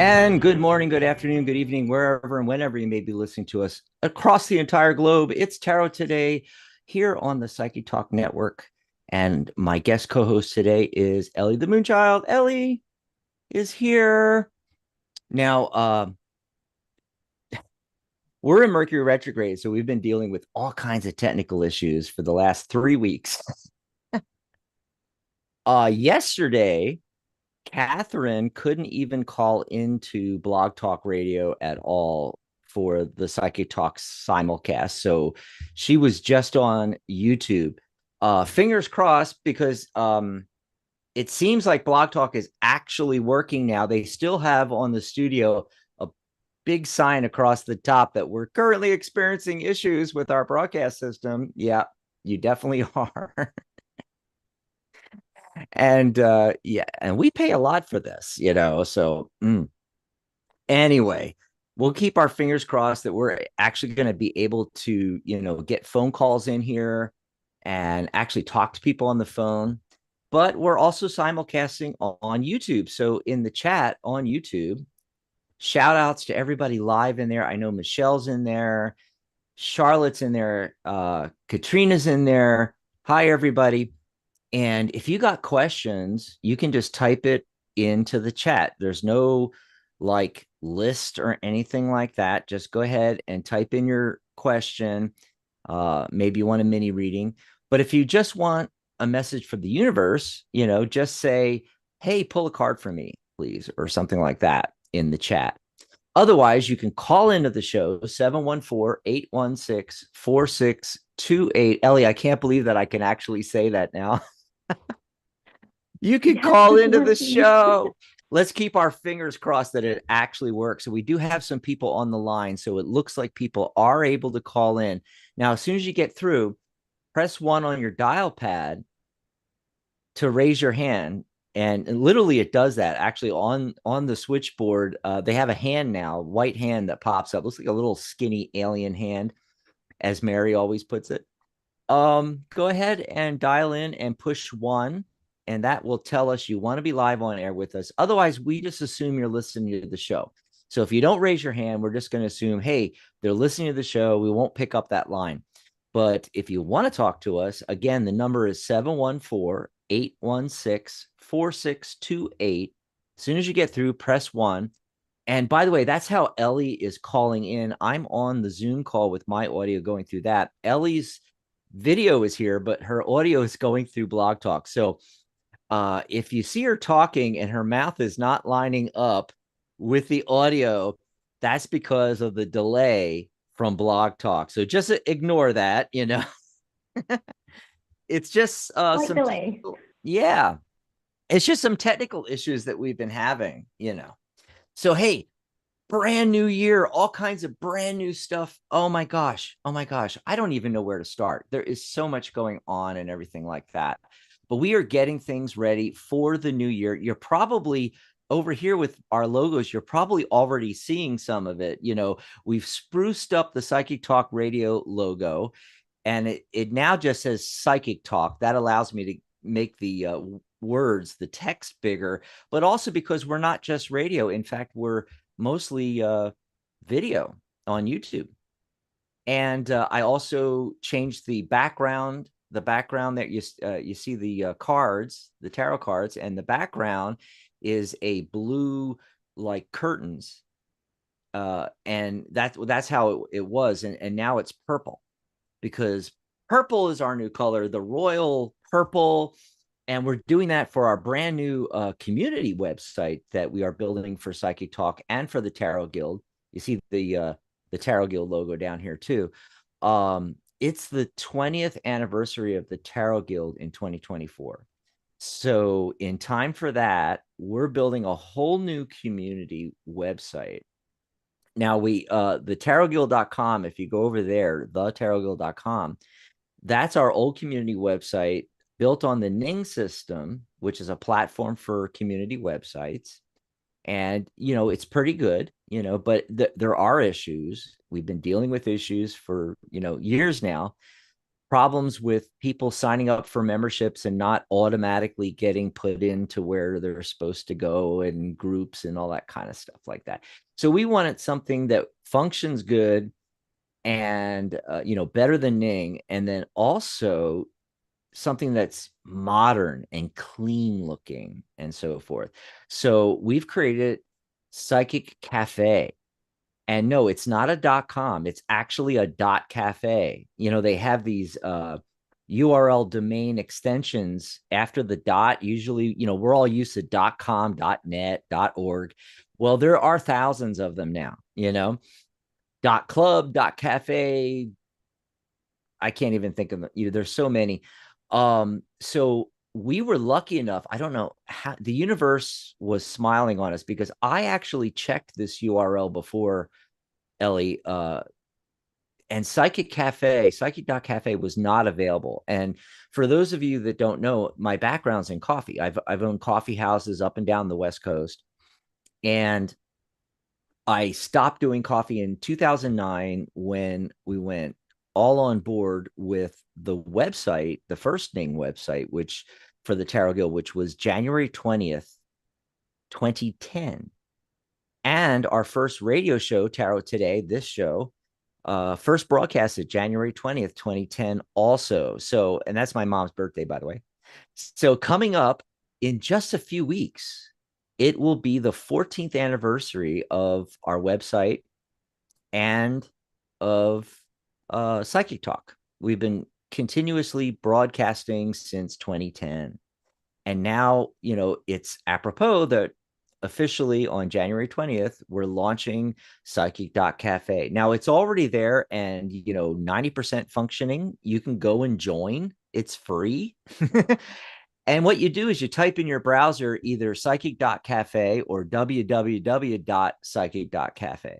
And good morning, good afternoon, good evening, wherever and whenever you may be listening to us across the entire globe. It's Tarot Today here on the Psychic Talk Network. And my guest co host today is Ellie the Moonchild. Ellie is here. Now, we're in Mercury retrograde, so we've been dealing with all kinds of technical issues for the last 3 weeks. Yesterday, Catherine couldn't even call into Blog Talk Radio at all for the Psychic Talk simulcast. So she was just on YouTube. Fingers crossed, because it seems like Blog Talk is actually working now. They still have on the studio a big sign across the top that we're currently experiencing issues with our broadcast system. Yeah, you definitely are. And yeah, and we pay a lot for this, so anyway, we'll keep our fingers crossed that we're actually going to be able to get phone calls in here and actually talk to people on the phone. But we're also simulcasting on YouTube, so in the chat on YouTube, shout outs to everybody live in there. I know Michelle's in there, Charlotte's in there, Katrina's in there. Hi everybody. And if you got questions, you can just type it into the chat. There's no like list or anything like that. Just go ahead and type in your question. Maybe you want a mini reading. But if you just want a message from the universe, just say, hey, pull a card for me, please, or something like that in the chat. Otherwise, you can call into the show, 714-816-4628. Ellie, I can't believe that I can actually say that now. You can call into the show. Let's keep our fingers crossed that it actually works. So we do have some people on the line, so it looks like people are able to call in. Now, as soon as you get through, press 1 on your dial pad to raise your hand. And literally it does that. Actually, on the switchboard, they have a hand now, white hand that pops up. Looks like a little skinny alien hand, as Mary always puts it. Go ahead and dial in and push 1, and that will tell us you want to be live on air with us. Otherwise, we just assume you're listening to the show. So if you don't raise your hand, we're just going to assume, hey, they're listening to the show. We won't pick up that line. But if you want to talk to us, again, the number is 714-816-4628. As soon as you get through, press 1. And by the way, that's how Ellie is calling in. I'm on the Zoom call with my audio going through that. Ellie's video is here, but her audio is going through Blog Talk. So if you see her talking and her mouth is not lining up with the audio, that's because of the delay from Blog Talk. So just ignore that, It's just some delay. Yeah. It's just some technical issues that we've been having, So hey, brand new year, all kinds of brand new stuff. Oh my gosh. I don't even know where to start. There is so much going on and everything like that. But we are getting things ready for the new year. You're probably over here with our logos. You're probably already seeing some of it. We've spruced up the Psychic Talk Radio logo, and it now just says Psychic Talk. That allows me to make the words, the text bigger, but also because we're not just radio. In fact, we're mostly video on YouTube. And I also changed the background that you see the cards, the tarot cards, and the background is a blue like curtains. And that's how it was. And now it's purple, because purple is our new color, the royal purple. And we're doing that for our brand new community website that we are building for Psychic Talk and for the Tarot Guild. You see the Tarot Guild logo down here too. It's the 20th anniversary of the Tarot Guild in 2024. So in time for that, we're building a whole new community website. Now the tarotguild.com, if you go over there, the tarotguild.com, that's our old community website built on the Ning system, which is a platform for community websites. And, it's pretty good, but there are issues. We've been dealing with issues for, years now. problems with people signing up for memberships and not automatically getting put into where they're supposed to go and groups and all that kind of stuff like that. So we wanted something that functions good and better than Ning, and then also something that's modern and clean looking and so forth. So we've created Psychic Cafe. And no, it's not a .com. It's actually a .cafe. They have these URL domain extensions after the dot. Usually, we're all used to .com, .net, .org. Well, there are thousands of them now, .club, .cafe. I can't even think of them. There's so many. So we were lucky enough. I don't know how the universe was smiling on us, because I actually checked this URL before, Ellie, and psychic.cafe was not available. And for those of you that don't know, my background's in coffee. I've owned coffee houses up and down the West Coast. And I stopped doing coffee in 2009 when we went all on board with the website, the first Ning website, which for the Tarot Guild, which was January 20th, 2010. And our first radio show, Tarot Today, this show, first broadcasted January 20th, 2010 also. So, and that's my mom's birthday, by the way. So coming up in just a few weeks, it will be the 14th anniversary of our website and of Psychic Talk. We've been continuously broadcasting since 2010. And now, it's apropos that officially on January 20th, we're launching Psychic.cafe. Now it's already there and, 90% functioning. You can go and join. It's free. And what you do is you type in your browser either psychic.cafe or www.psychic.cafe. Does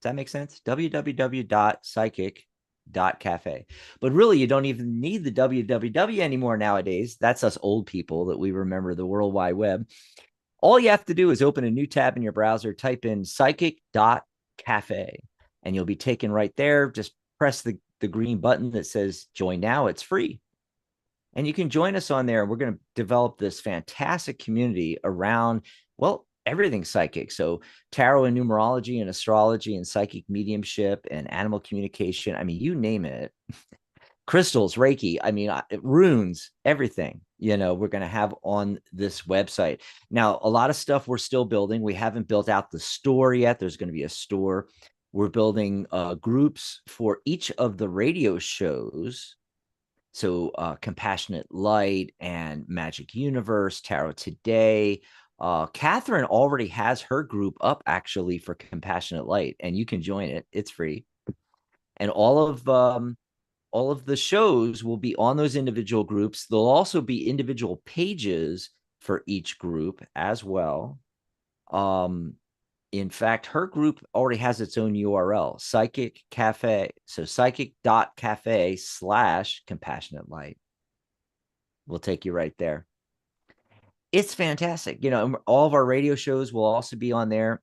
that make sense? www.psychic.cafe. But really, you don't even need the www anymore nowadays. That's us old people that we remember the World Wide Web. All you have to do is open a new tab in your browser, type in psychic.cafe, and you'll be taken right there. Just press the green button that says join now. It's free. And you can join us on there. We're going to develop this fantastic community around, well, everything psychic. So tarot and numerology and astrology and psychic mediumship and animal communication. I mean, you name it. Crystals, Reiki, I mean, runes, everything, we're going to have on this website. Now, a lot of stuff we're still building. We haven't built out the store yet. There's going to be a store. We're building groups for each of the radio shows. So Compassionate Light and Magic Universe, Tarot Today. Catherine already has her group up actually for Compassionate Light, and you can join it. It's free. And all of the shows will be on those individual groups. There'll also be individual pages for each group as well. In fact, her group already has its own URL, Psychic Cafe. So psychic.cafe/compassionate light. We'll take you right there. It's fantastic. All of our radio shows will also be on there.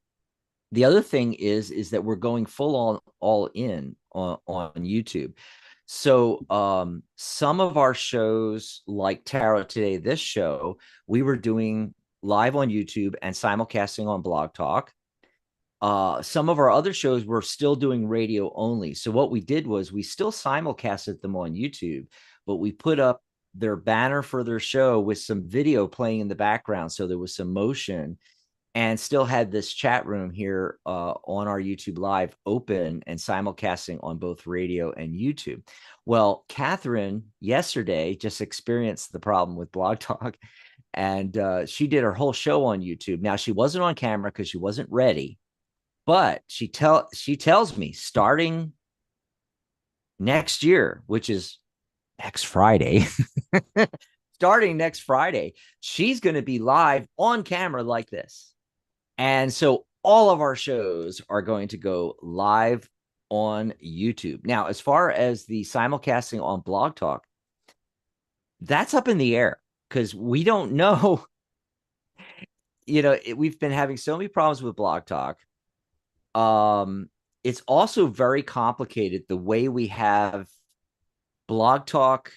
The other thing is that we're going full on all in on YouTube. So some of our shows like Tarot Today, this show, we were doing live on YouTube and simulcasting on Blog Talk. Some of our other shows were still doing radio only. So what we did was we still simulcasted them on YouTube, but we put up their banner for their show with some video playing in the background. So there was some motion, and still had this chat room here on our YouTube Live open and simulcasting on both radio and YouTube. Well, Catherine yesterday just experienced the problem with Blog Talk, and she did her whole show on YouTube. Now, she wasn't on camera because she wasn't ready, but she tells me starting next year, which is next Friday, starting next Friday, she's going to be live on camera like this. And so all of our shows are going to go live on YouTube. Now, as far as the simulcasting on Blog Talk, that's up in the air because we don't know. We've been having so many problems with Blog Talk. It's also very complicated the way we have Blog Talk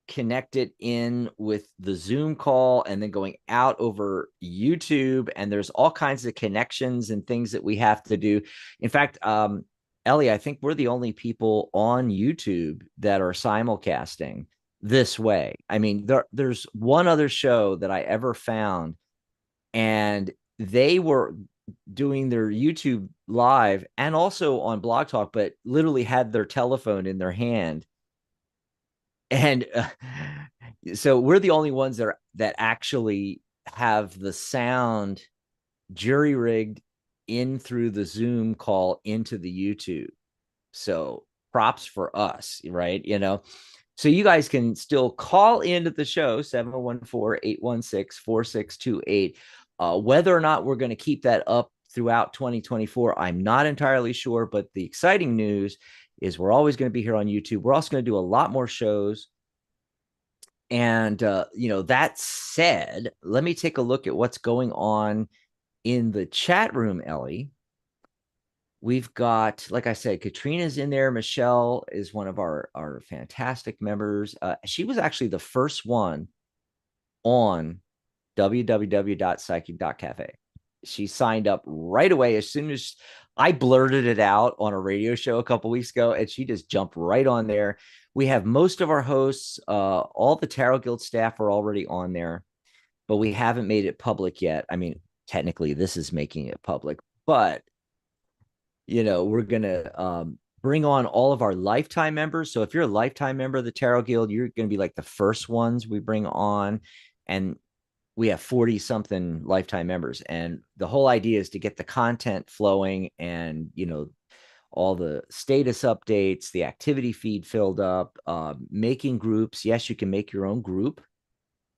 connected in with the Zoom call and then going out over YouTube. And there's all kinds of connections and things that we have to do. In fact, Ellie, I think we're the only people on YouTube that are simulcasting this way. I mean, there's one other show that I ever found, and they were doing their YouTube live and also on Blog Talk, but literally had their telephone in their hand. And so we're the only ones that actually have the sound jury rigged in through the Zoom call into the YouTube. So props for us, right? So you guys can still call into the show, 714-816-4628. Whether or not we're going to keep that up throughout 2024, I'm not entirely sure. But the exciting news is we're always going to be here on YouTube. We're also going to do a lot more shows. And, that said, let me take a look at what's going on in the chat room, Ellie. We've got, like I said, Katrina's in there. Michelle is one of our fantastic members. She was actually the first one on www.psychic.cafe. She signed up right away as soon as I blurted it out on a radio show a couple weeks ago, and she just jumped right on there. We have most of our hosts, all the Tarot Guild staff are already on there, but we haven't made it public yet. I mean, technically, this is making it public, but we're gonna bring on all of our lifetime members. So if you're a lifetime member of the Tarot Guild, you're gonna be like the first ones we bring on, and we have 40 something lifetime members. And the whole idea is to get the content flowing and, all the status updates, the activity feed filled up, making groups. Yes, you can make your own group.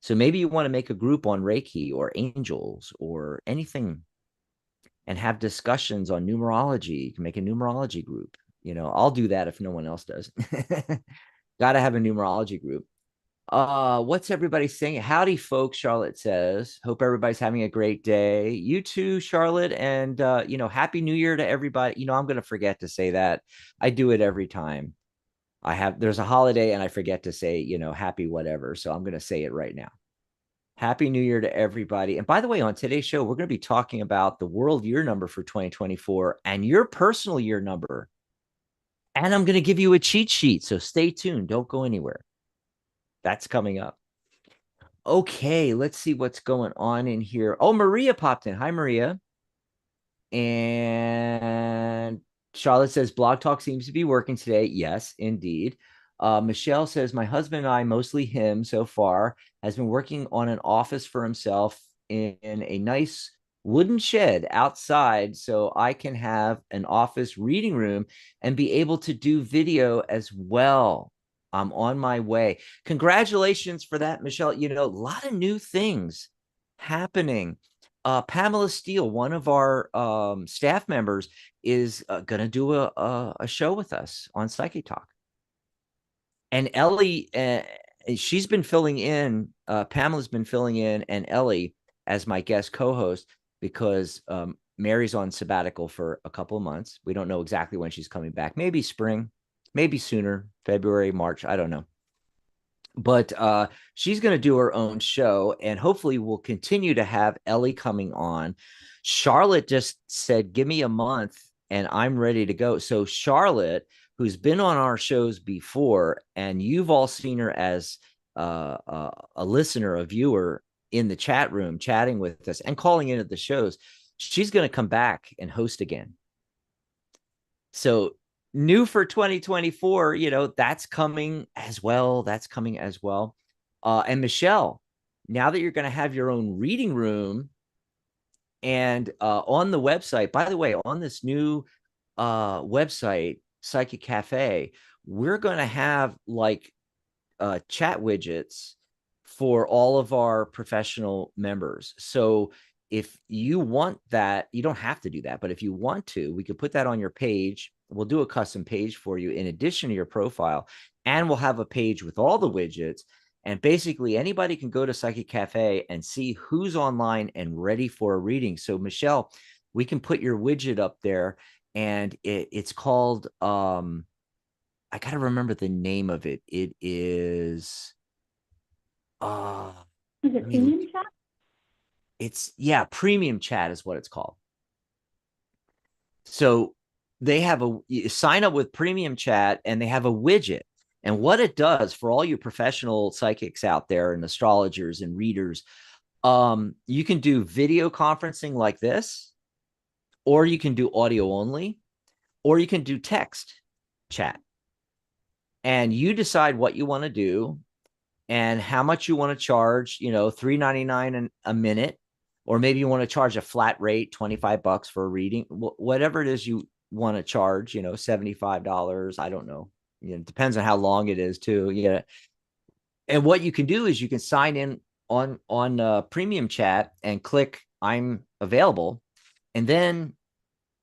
So maybe you want to make a group on Reiki or angels or anything and have discussions on numerology. You can make a numerology group. I'll do that if no one else does. Got to have a numerology group. What's everybody saying? Howdy, folks. Charlotte says, hope everybody's having a great day. You too, Charlotte. And, happy New Year to everybody. I'm going to forget to say that. I do it every time there's a holiday and I forget to say, happy whatever. So I'm going to say it right now. Happy New Year to everybody. And by the way, on today's show, we're going to be talking about the world year number for 2024 and your personal year number. And I'm going to give you a cheat sheet. So stay tuned. Don't go anywhere. That's coming up. Okay, let's see what's going on in here. Oh, Maria popped in. Hi, Maria. And Charlotte says Blog Talk seems to be working today. Yes, indeed. Michelle says my husband and I, mostly him so far, has been working on an office for himself in a nice wooden shed outside so I can have an office reading room and be able to do video as well. I'm on my way. Congratulations for that, Michelle. A lot of new things happening. Pamela Steele, one of our staff members, is going to do a show with us on Psychic Talk. And Ellie, she's been filling in. Pamela's been filling in, and Ellie as my guest co-host because Mary's on sabbatical for a couple of months. We don't know exactly when she's coming back. Maybe spring, maybe sooner, February, March. I don't know. But she's going to do her own show, and hopefully we'll continue to have Ellie coming on. Charlotte just said, give me a month and I'm ready to go. So Charlotte, who's been on our shows before, and you've all seen her as a listener, a viewer in the chat room, chatting with us and calling into the shows, she's going to come back and host again. So new for 2024, that's coming as well. And Michelle, now that you're going to have your own reading room and on the website, by the way, on this new website, Psychic Cafe, we're going to have like chat widgets for all of our professional members. So if you want that, you don't have to do that, but if you want to, we could put that on your page. We'll do a custom page for you in addition to your profile, and we'll have a page with all the widgets. And basically anybody can go to Psychic Cafe and see who's online and ready for a reading. So Michelle, we can put your widget up there, and it's called I gotta remember the name of it. It is uh Is let it me look. premium chat? It's yeah, premium chat is what it's called. So they have you sign up with premium chat and they have a widget. And what it does for all you professional psychics out there and astrologers and readers, you can do video conferencing like this, or you can do audio only, or you can do text chat. And you decide what you want to do and how much you want to charge, $3.99 a minute, or maybe you want to charge a flat rate, $25 for a reading, whatever it is you want to charge, $75. I don't know. It depends on how long it is too. Yeah. And what you can do is you can sign in on premium chat and click I'm available. And then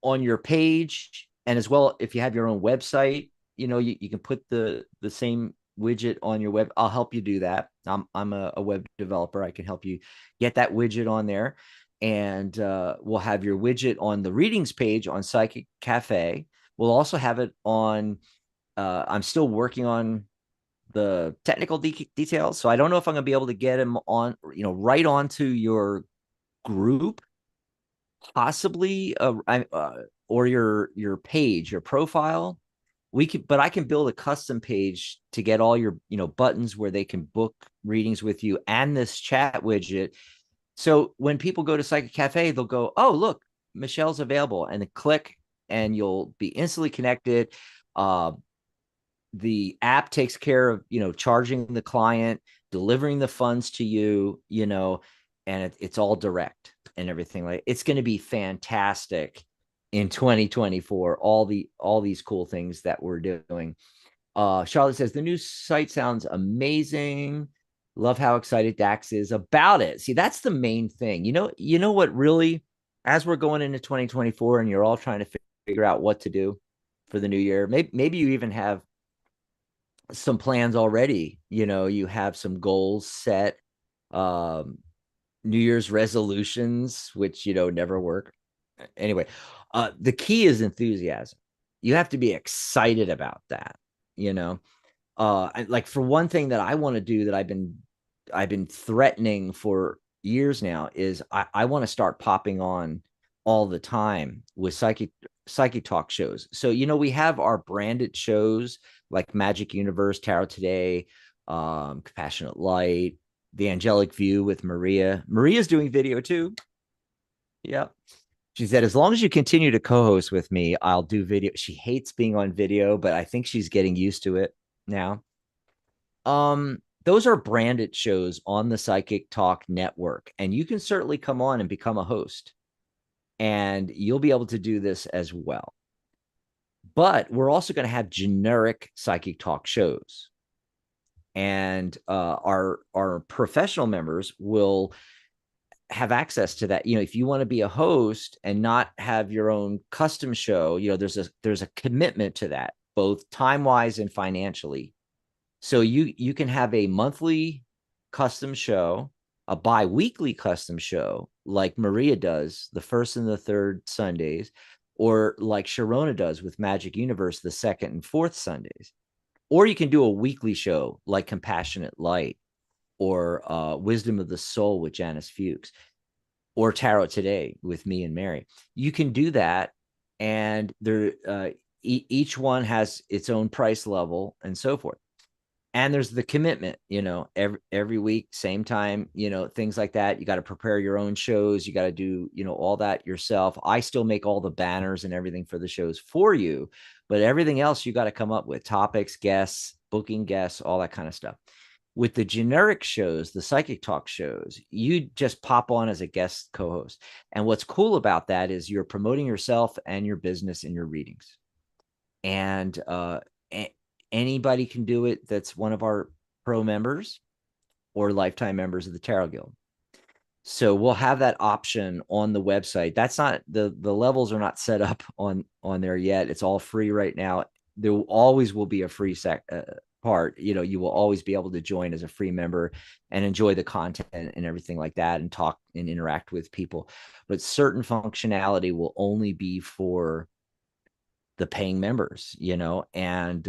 on your page, and as well, if you have your own website, you can put the same widget on your web. I'll help you do that. I'm a web developer. I can help you get that widget on there. And we'll have your widget on the readings page on Psychic Cafe. We'll also have it on, I'm still working on the technical details. So I don't know if I'm going to be able to get them on, right onto your group, possibly, or your page, your profile. But I can build a custom page to get all your, buttons where they can book readings with you and this chat widget. So when people go to Psychic Cafe, they'll go, oh, look, Michelle's available, and then click, and you'll be instantly connected. Uh, the app takes care of, charging the client, delivering the funds to you, and it's all direct and everything. Like, it's going to be fantastic in 2024, all these cool things that we're doing. Charlotte says the new site sounds amazing. Love how excited Dax is about it. See, that's the main thing. You know what really, as we're going into 2024 and you're all trying to figure out what to do for the new year, maybe you even have some plans already. You have some goals set, um, New Year's resolutions, which never work. Anyway, the key is enthusiasm. You have to be excited about that. You know, like, for one thing that I want to do, that I've been threatening for years now, is I want to start popping on all the time with psychic talk shows. So we have our branded shows like Magic Universe, Tarot Today, Compassionate Light, The Angelic View with Maria. Maria's doing video too. Yep. She said, as long as you continue to co-host with me, I'll do video. She hates being on video, but I think she's getting used to it now. Those are branded shows on the Psychic Talk network, and you can certainly come on and become a host, and you'll be able to do this as well. But we're also going to have generic Psychic Talk shows, and our professional members will have access to that. If you want to be a host and not have your own custom show, there's a commitment to that, both time wise and financially. So you can have a monthly custom show, a bi-weekly custom show like Maria does the first and the third Sundays, or like Sharona does with Magic Universe the second and fourth Sundays. Or you can do a weekly show like Compassionate Light, or Wisdom of the Soul with Janice Fuchs, or Tarot Today with me and Mary. You can do that, and each one has its own price level and so forth. And there's the commitment, every week, same time, things like that. You got to prepare your own shows. You got to do, all that yourself. I still make all the banners and everything for the shows for you, but everything else you got to come up with: topics, guests, booking guests, all that kind of stuff. With the generic shows, the Psychic Talk shows, you just pop on as a guest co-host. And what's cool about that is you're promoting yourself and your business in your readings. And anybody can do it that's one of our pro members or lifetime members of the Tarot Guild. So we'll have that option on the website. That's not the levels are not set up on there yet. It's all free right now. There always will be a free part. You will always be able to join as a free member and enjoy the content and everything like that, and talk and interact with people. But certain functionality will only be for the paying members, and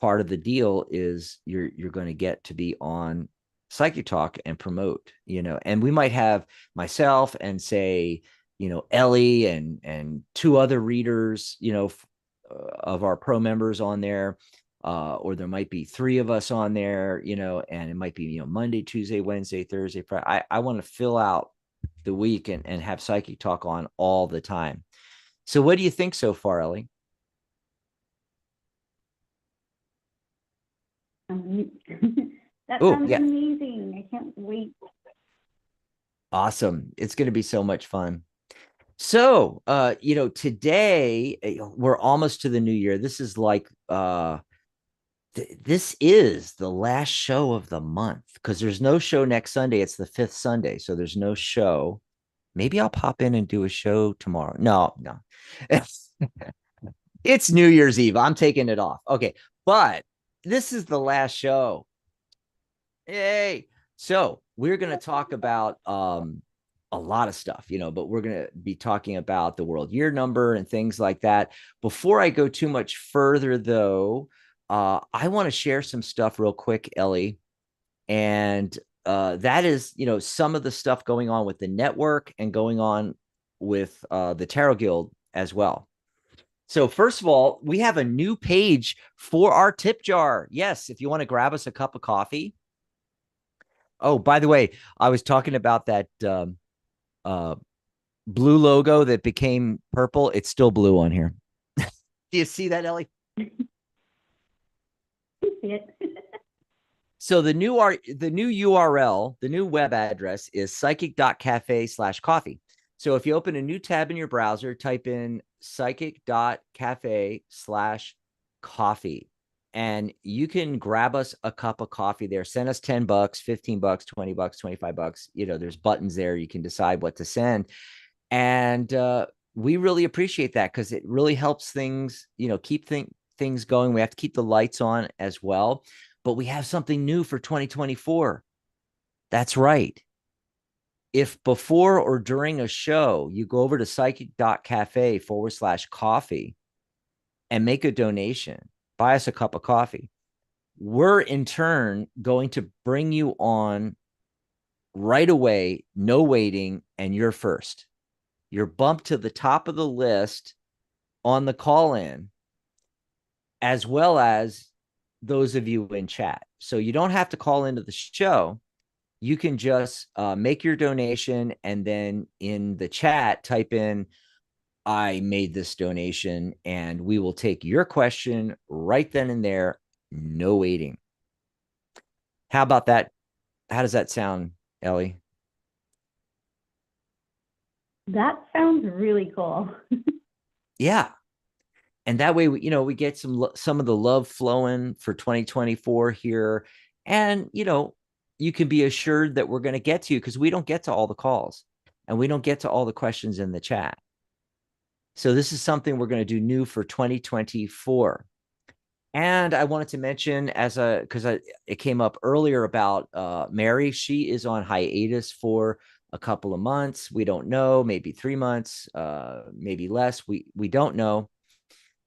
part of the deal is you're going to get to be on Psychic Talk and promote, and we might have myself and say, Ellie and two other readers, of our pro members on there. Or there might be three of us on there, and it might be, Monday, Tuesday, Wednesday, Thursday, Friday. I want to fill out the week and have Psychic Talk on all the time. So what do you think so far, Ellie? That Oh, sounds yeah. amazing. I can't wait. Awesome. It's going to be so much fun. So, today we're almost to the new year. This is like, this is the last show of the month because there's no show next Sunday. It's the fifth Sunday. So there's no show. Maybe I'll pop in and do a show tomorrow. No, no. It's New Year's Eve. I'm taking it off. Okay. But this is the last show. Yay. So we're going to talk about a lot of stuff, but we're going to be talking about the world year number and things like that. Before I go too much further, though, I want to share some stuff real quick, Ellie. And that is, some of the stuff going on with the network and going on with the Tarot Guild as well. So first of all, we have a new page for our tip jar. Yes, if you want to grab us a cup of coffee. Oh, by the way, I was talking about that uh, blue logo that became purple. It's still blue on here. Do you see that, Ellie? See it. So the new URL, the new web address is psychic.cafe/coffee. So if you open a new tab in your browser, type in psychic.cafe/coffee, and you can grab us a cup of coffee there. Send us $10, $15, $20, $25. There's buttons there. You can decide what to send. And we really appreciate that because it really helps things, keep things going. We have to keep the lights on as well. But we have something new for 2024. That's right. If before or during a show, you go over to psychic.cafe/coffee and make a donation, buy us a cup of coffee, we're in turn going to bring you on right away, no waiting, and you're first. You're bumped to the top of the list on the call in, as well as those of you in chat. So you don't have to call into the show. You can just make your donation and then in the chat type in, I made this donation, and we will take your question right then and there. No waiting. How about that? How does that sound, Ellie? That sounds really cool. Yeah. And that way, we get some of the love flowing for 2024 here. And, you can be assured that we're going to get to you because we don't get to all the calls and we don't get to all the questions in the chat. So this is something we're going to do new for 2024. And I wanted to mention because it came up earlier about Mary. She is on hiatus for a couple of months. We don't know, maybe 3 months, maybe less. We don't know.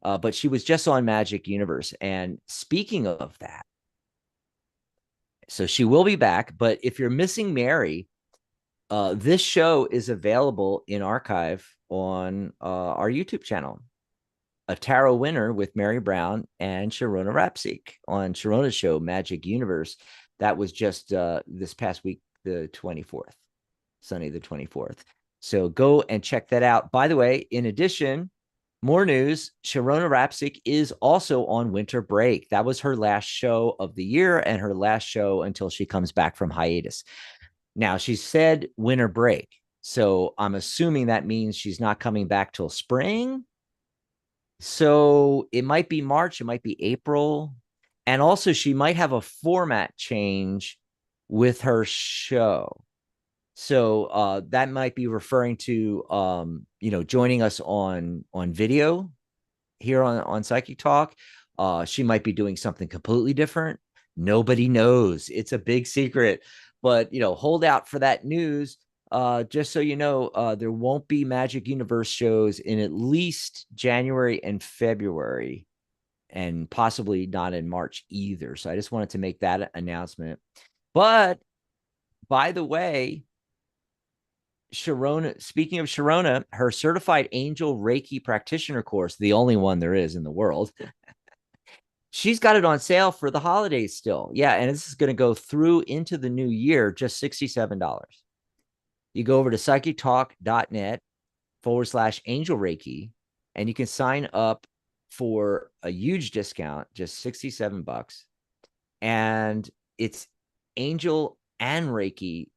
But she was just on Magic Universe. And speaking of that, so she will be back. But if you're missing Mary, this show is available in archive on our YouTube channel. A Tarot Winner with Mary Brown and Sharona Rapsik on Sharona's show, Magic Universe. That was just this past week, the 24th, Sunday, the 24th. So go and check that out. By the way, in addition, more news, Sharona Rapsik is also on winter break. That was her last show of the year and her last show until she comes back from hiatus. Now, she said winter break. So I'm assuming that means she's not coming back till spring. So it might be March, it might be April. And also, she might have a format change with her show. So that might be referring to joining us on video here on Psychic Talk. She might be doing something completely different. Nobody knows. It's a big secret, but hold out for that news. just so you know, there won't be Magic Universe shows in at least January and February, and possibly not in March either. So I just wanted to make that announcement. But by the way, Sharona, speaking of Sharona, her certified angel Reiki practitioner course, the only one there is in the world, she's got it on sale for the holidays still. Yeah. And this is going to go through into the new year, just $67. You go over to psychictalk.net/angel Reiki, and you can sign up for a huge discount, just 67 bucks. And it's angel and Reiki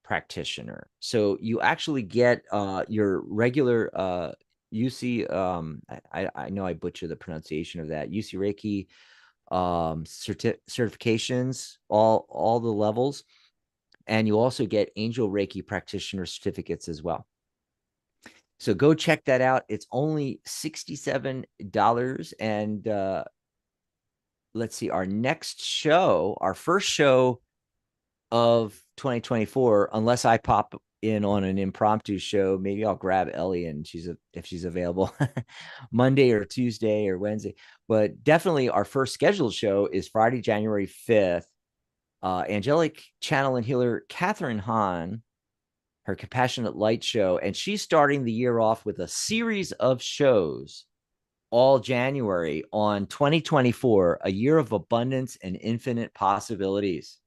practitioner. So you actually get your regular UC, I know I butcher the pronunciation of that, UC Reiki certifications, all the levels. And you also get angel Reiki practitioner certificates as well. So go check that out. It's only $67. And let's see, our next show, our first show of 2024, unless I pop in on an impromptu show, maybe I'll grab Ellie and if she's available Monday or Tuesday or Wednesday. But definitely our first scheduled show is Friday, January 5th. Angelic channel and healer Catherine Hahn, her Compassionate Light show, and she's starting the year off with a series of shows all January on 2024, a year of abundance and infinite possibilities.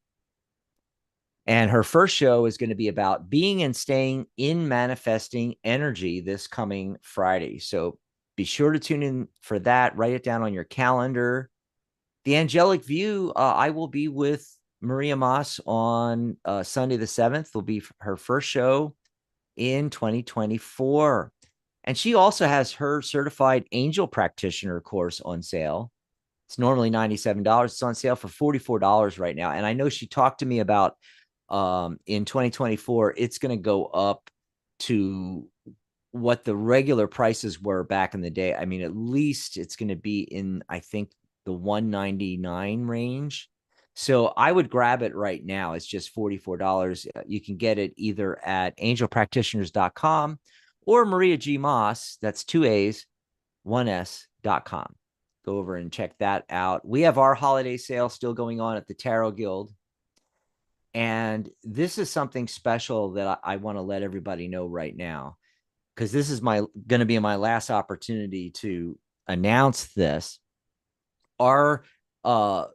And her first show is going to be about being and staying in manifesting energy this coming Friday. So be sure to tune in for that. Write it down on your calendar. The Angelic View, I will be with Maria Moss on Sunday the 7th. Will be her first show in 2024. And she also has her certified angel practitioner course on sale. It's normally $97. It's on sale for $44 right now. And I know she talked to me about in 2024, it's going to go up to what the regular prices were back in the day. I mean, at least it's going to be in, I think, the 199 range. So I would grab it right now. It's just $44. You can get it either at angelpractitioners.com or Maria G. Moss, that's 2 A's, 1S.com. Go over and check that out. We have our holiday sale still going on at the Tarot Guild. And this is something special that I want to let everybody know right now, because this is going to be my last opportunity to announce this. Our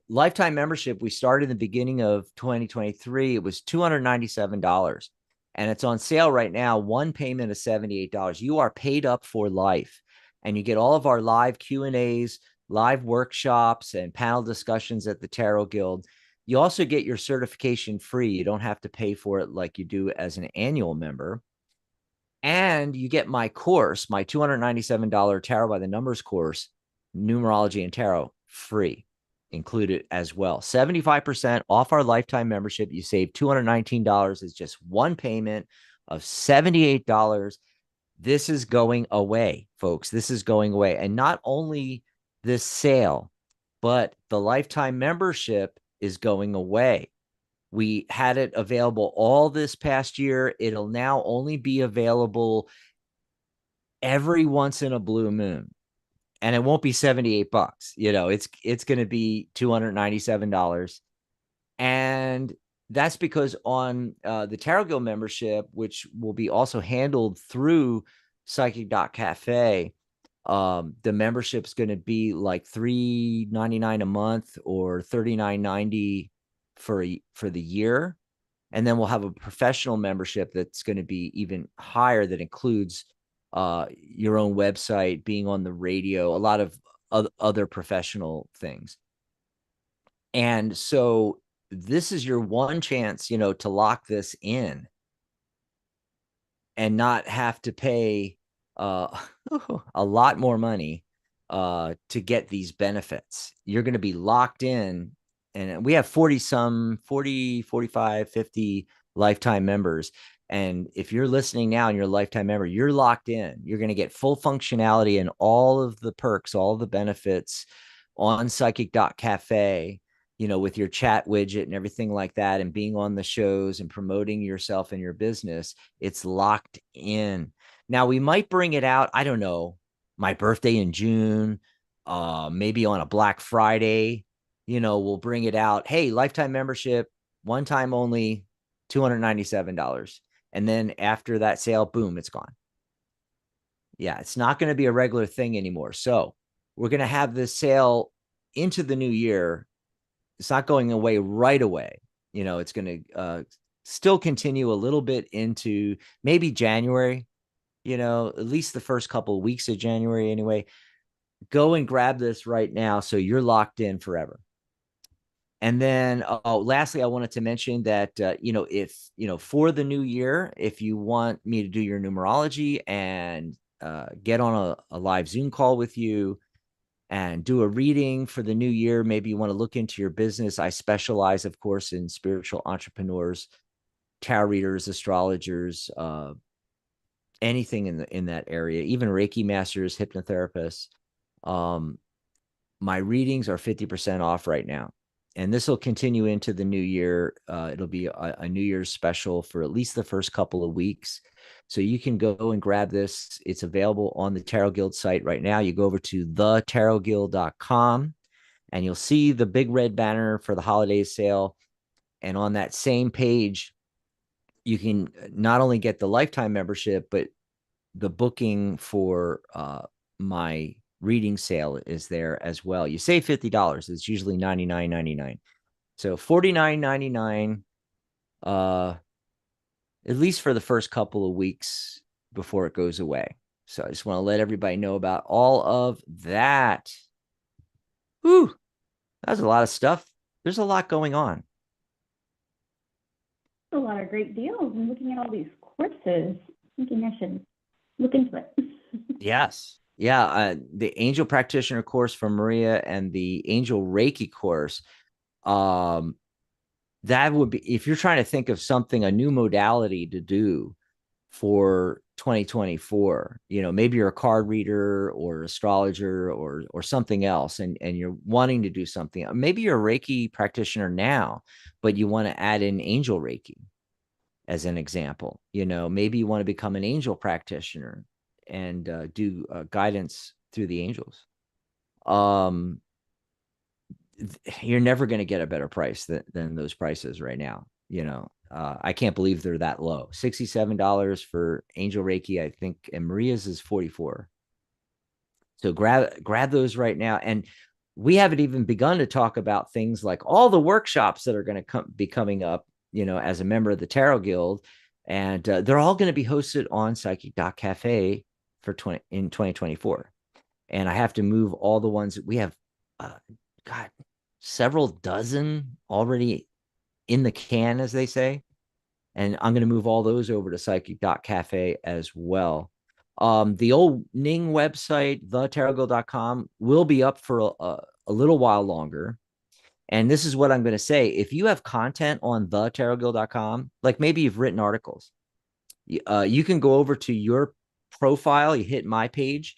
lifetime membership, we started in the beginning of 2023. It was $297, and it's on sale right now. One payment of $78. You are paid up for life, and you get all of our live Q&As, live workshops, and panel discussions at the Tarot Guild. You also get your certification free. You don't have to pay for it like you do as an annual member. And you get my course, my $297 Tarot by the Numbers course, Numerology and Tarot, free, included as well. 75% off our lifetime membership. You save $219. It's just one payment of $78. This is going away, folks. This is going away. And not only this sale, but the lifetime membership is going away. We had it available all this past year. It'll now only be available every once in a blue moon. And it won't be $78. You know, it's going to be $297. And that's because on the Tarot Guild membership, which will be also handled through Psychic.cafe, the membership's going to be like $3.99 a month or $39.90 for the year. And then we'll have a professional membership that's going to be even higher, that includes your own website, being on the radio, a lot of other professional things. And so this is your one chance, to lock this in and not have to pay a lot more money to get these benefits. You're going to be locked in. And we have 45, 50 lifetime members. And if you're listening now and you're a lifetime member, you're locked in. You're going to get full functionality and all of the perks, all of the benefits on psychic.cafe. with your chat widget and everything like that, and being on the shows and promoting yourself and your business, it's locked in. Now we might bring it out, I don't know, my birthday in June, maybe on a Black Friday, we'll bring it out. Hey, lifetime membership, one time only, $297. And then after that sale, boom, it's gone. Yeah, it's not going to be a regular thing anymore. So we're going to have this sale into the new year. It's not going away right away. It's going to still continue a little bit into maybe January, at least the first couple of weeks of January anyway. Go and grab this right now so you're locked in forever. And then lastly, I wanted to mention that, if, for the new year, if you want me to do your numerology and get on a live Zoom call with you and do a reading for the new year, maybe you want to look into your business. I specialize, of course, in spiritual entrepreneurs, tarot readers, astrologers, anything in that area, even Reiki masters, hypnotherapists. My readings are 50% off right now. And this will continue into the new year. It'll be a New Year's special for at least the first couple of weeks. So you can go and grab this. It's available on the Tarot Guild site right now. You go over to thetarotguild.com and you'll see the big red banner for the holiday sale. And on that same page, you can not only get the lifetime membership, but the booking for my reading sale is there as well. You save $50. It's usually $99.99. So $49.99, at least for the first couple of weeks before it goes away. So I just want to let everybody know about all of that. Whew, that was a lot of stuff. There's a lot going on. A lot of great deals. I'm looking at all these courses, thinking I should look into it. Yes. Yeah. The Angel Practitioner course from Maria and the Angel Reiki course. That would be, if you're trying to think of something, a new modality to do for 2024, maybe you're a card reader or astrologer or something else, and you're wanting to do something. Maybe you're a Reiki practitioner now, but you want to add in Angel Reiki as an example. Maybe you want to become an angel practitioner and do guidance through the angels. You're never going to get a better price than those prices right now. I can't believe they're that low. $67 for Angel Reiki, I think, and Maria's is $44. So grab those right now. And we haven't even begun to talk about things like all the workshops that are going to be coming up, as a member of the Tarot Guild. And they're all going to be hosted on Psychic.cafe in 2024. And I have to move all the ones that we have, God, several dozen already in the can, as they say. And I'm going to move all those over to Psychic.cafe as well. The old Ning website, thetarotguild.com, will be up for a little while longer. And this is what I'm going to say. If you have content on thetarotguild.com, like maybe you've written articles, you can go over to your profile, you hit my page,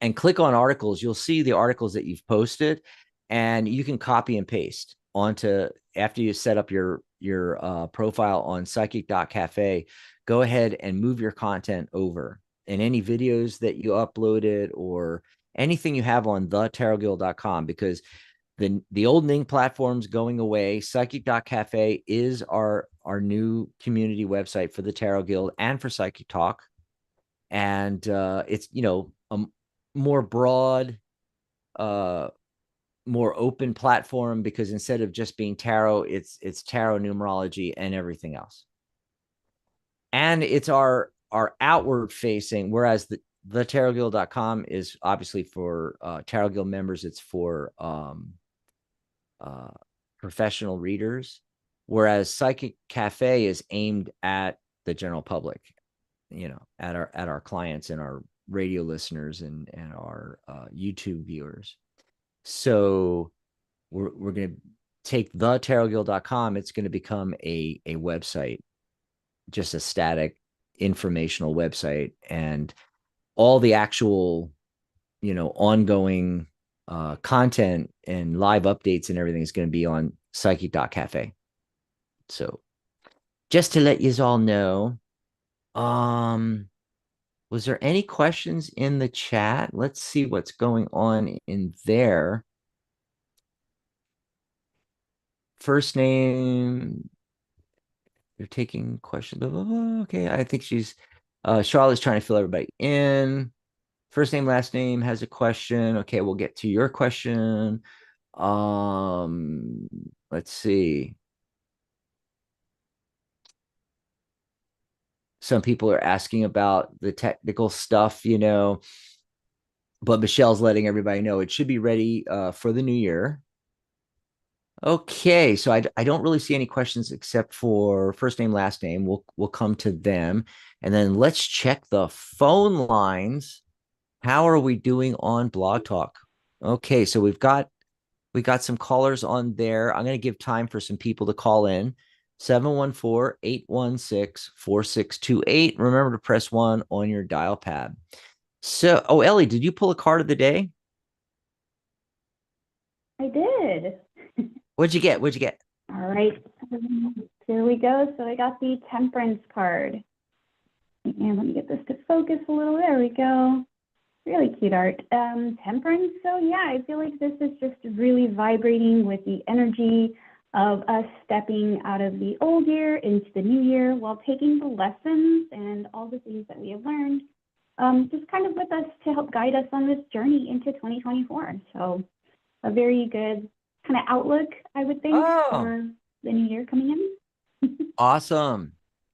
and click on articles. You'll see the articles that you've posted, and you can copy and paste onto, after you set up your profile on Psychic.cafe, go ahead and move your content over, and any videos that you uploaded or anything you have on thetarotguild.com, because the old Ning platform's going away. Psychic.cafe is our new community website for the Tarot Guild and for Psychic Talk. And it's, a more broad, more open platform, because instead of just being tarot, it's tarot, numerology, and everything else. And it's our outward facing, whereas the tarotguild.com is obviously for Tarot Guild members. It's for professional readers, whereas Psychic Cafe is aimed at the general public, at our clients and our radio listeners and our YouTube viewers. So we're going to take thetarotguild.com. It's going to become a website, just a static informational website, and all the actual, ongoing content and live updates and everything is going to be on psychic.cafe. So just to let you all know, um, was there any questions in the chat? Let's see what's going on in there. First name, they're taking questions. Okay, I think she's Charlotte's trying to fill everybody in. First name, last name has a question. Okay, we'll get to your question. Let's see. Some people are asking about the technical stuff, but Michelle's letting everybody know it should be ready for the new year. Okay, so I don't really see any questions except for first name, last name. We'll come to them, and then let's check the phone lines. How are we doing on Blog Talk? Okay, so we got some callers on there. I'm going to give time for some people to call in. 714-816-4628. Remember to press 1 on your dial pad. So, Ellie, did you pull a card of the day? I did. What'd you get? What'd you get? All right. Here we go. So I got the Temperance card. And let me get this to focus a little. There we go. Really cute art. Temperance. So yeah, I feel like this is just really vibrating with the energy of us stepping out of the old year into the new year while taking the lessons and all the things that we have learned, just kind of with us to help guide us on this journey into 2024. So a very good kind of outlook, I would think, Oh, for the new year coming in. awesome.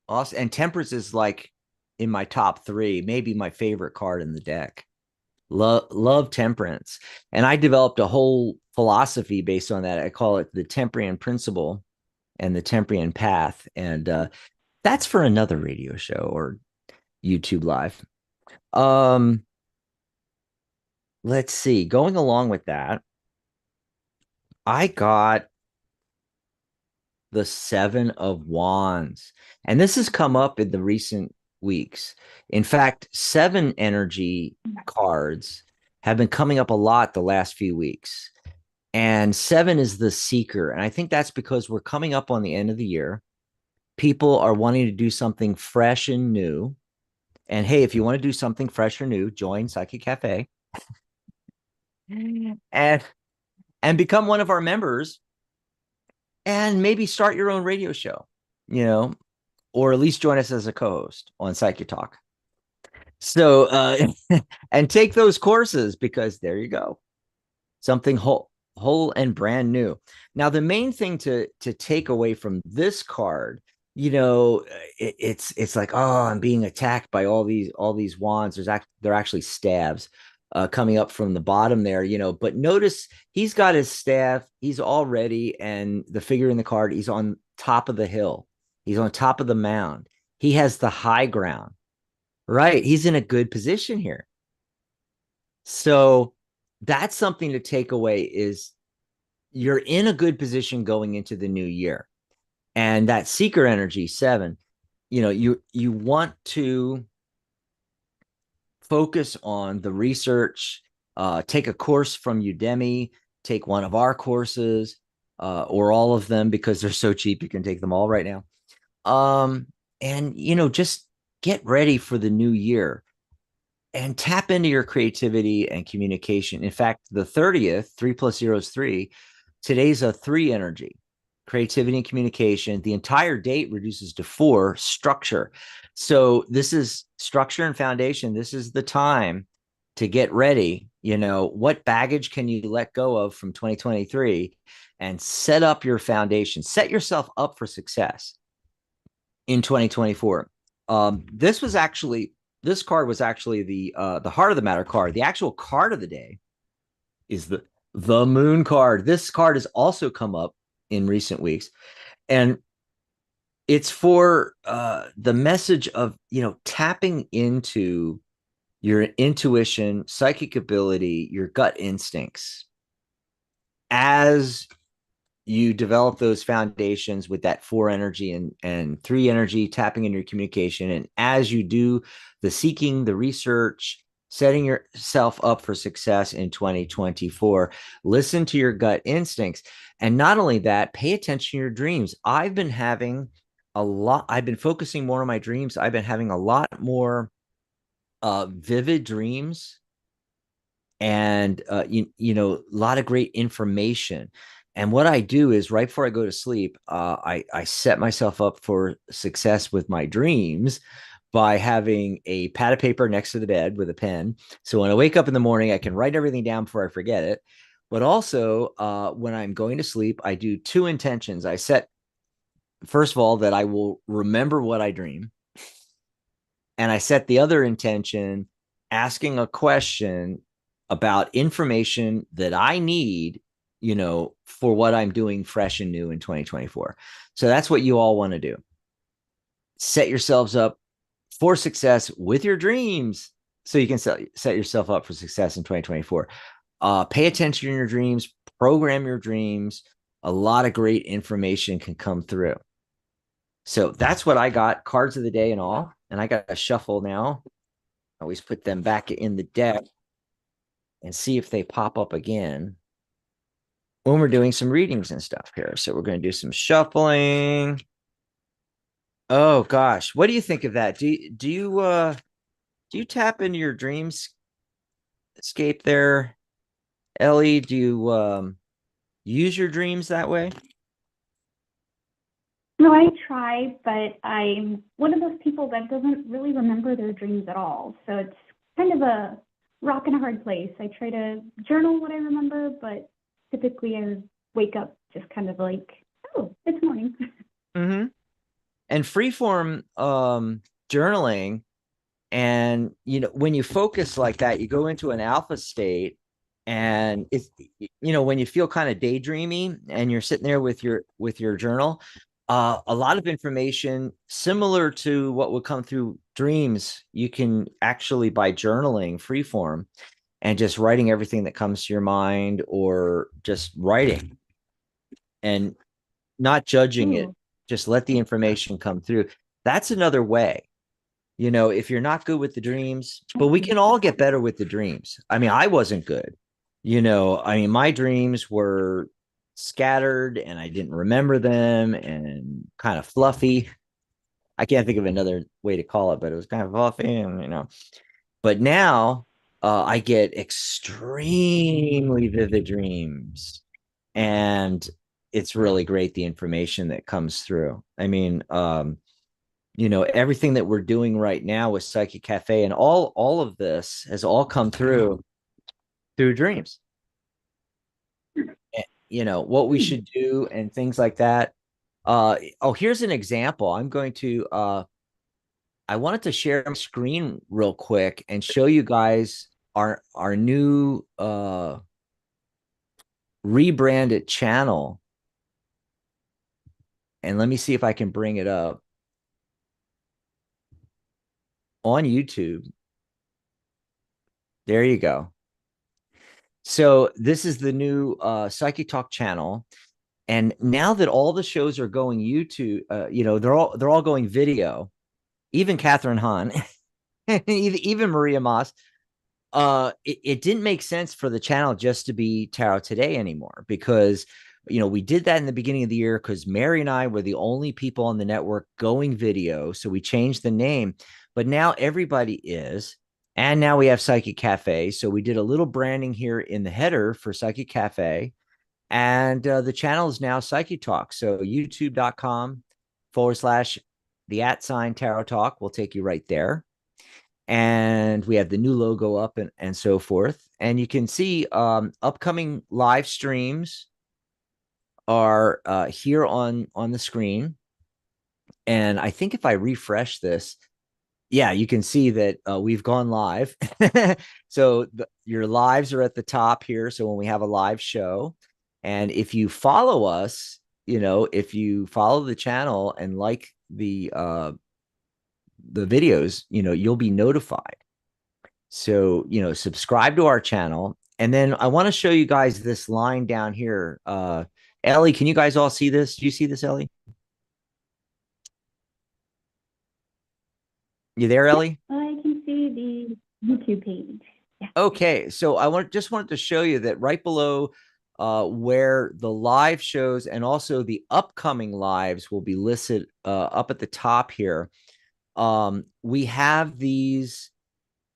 Awesome. And Temperance is like in my top 3, maybe my favorite card in the deck. Love Temperance. And I developed a whole philosophy based on that. I call it the Temprian principle and the Temprian path. And that's for another radio show or YouTube live. Um, let's see. Going along with that, I got the 7 of Wands. And this has come up in the recent weeks. In fact, 7 energy cards have been coming up a lot the last few weeks. And 7 is the seeker. And I think that's because we're coming up on the end of the year. People are wanting to do something fresh and new. And hey, if you want to do something fresh or new, join Psychic Cafe and become one of our members and maybe start your own radio show, you know, or at least join us as a co-host on Psychic Talk. So and take those courses because there you go. Something whole and brand new. Now, the main thing to take away from this card, it's like, oh, I'm being attacked by all these wands. They're actually stabs coming up from the bottom there, but notice he's got his staff, he's all ready, and the figure in the card, he's on top of the hill, he's on top of the mound, he has the high ground, right? He's in a good position here. So that's something to take away is you're in a good position going into the new year. And that seeker energy 7, you want to focus on the research, take a course from Udemy, take one of our courses, or all of them because they're so cheap. You can take them all right now. And, just get ready for the new year and tap into your creativity and communication. In fact, the 30th, 3 plus 0 is 3. Today's a 3 energy, creativity and communication. The entire date reduces to 4, structure. So this is structure and foundation. This is the time to get ready. What baggage can you let go of from 2023 and set up your foundation, set yourself up for success in 2024. This card was actually the heart of the matter card. The actual card of the day is the moon card. This card has also come up in recent weeks, and it's for the message of tapping into your intuition, psychic ability, your gut instincts as you develop those foundations with that 4 energy and 3 energy, tapping into your communication. And as you do the seeking, the research, setting yourself up for success in 2024. Listen to your gut instincts. And not only that, pay attention to your dreams. I've been focusing more on my dreams. I've been having a lot more vivid dreams and a lot of great information. And what I do is right before I go to sleep, I set myself up for success with my dreams by having a pad of paper next to the bed with a pen. So when I wake up in the morning, I can write everything down before I forget it. But also, when I'm going to sleep, I do two intentions. I set, first of all, that I will remember what I dream. And I set the other intention asking a question about information that I need, for what I'm doing fresh and new in 2024. So that's what you all want to do. Set yourselves up for success with your dreams so you can set yourself up for success in 2024. Pay attention to your dreams, program your dreams. A lot of great information can come through. So that's what I got, cards of the day and all. And I got to shuffle now. I always put them back in the deck and see if they pop up again when we're doing some readings and stuff here. So we're going to do some shuffling. Oh gosh, what do you think of that? Do you tap into your dreams escape there, Ellie? Do you use your dreams that way? No, I try, but I'm one of those people that doesn't really remember their dreams at all. So it's kind of a rock and a hard place. I try to journal what I remember, but typically I wake up just kind of like, oh, it's morning. Mm-hmm. And freeform journaling, and when you focus like that, you go into an alpha state, and it's when you feel kind of daydreamy and you're sitting there with your journal, a lot of information similar to what would come through dreams, you can actually, by journaling freeform and just writing everything that comes to your mind, or just writing and not judging it, Ooh, just let the information come through. That's another way. If you're not good with the dreams, but we can all get better with the dreams. I mean, I wasn't good. I mean, my dreams were scattered and I didn't remember them and kind of fluffy. I can't think of another way to call it, but it was kind of fluffy, and but now I get extremely vivid dreams, and it's really great, the information that comes through. I mean, everything that we're doing right now with Psychic Cafe and all of this has all come through dreams. What we should do and things like that. Here's an example. I wanted to share my screen real quick and show you guys our new rebranded channel. And let me see if I can bring it up on YouTube. There you go. So this is the new Psychic Talk channel. And now that all the shows are going YouTube, they're all going video. Even Catherine Hahn, even Maria Moss. It didn't make sense for the channel just to be Tarot Today anymore, because we did that in the beginning of the year because Mary and I were the only people on the network going video, so we changed the name. But now everybody is, and now we have Psychic Cafe, so we did a little branding here in the header for Psychic Cafe, and the channel is now Psychic Talk. So youtube.com/ the @ Tarot Talk will take you right there. And we have the new logo up, and so forth. And you can see upcoming live streams are here on the screen. And I think if I refresh this, yeah, you can see that we've gone live. So your lives are at the top here. So when we have a live show, and if you follow us, if you follow the channel and like the videos, you'll be notified. So, subscribe to our channel. And then I want to show you guys this line down here. Ellie, can you guys all see this? Do you see this, Ellie? You there, yep, Ellie? I can see the YouTube page. Okay, so just wanted to show you that right below where the live shows and also the upcoming lives will be listed up at the top here. We have these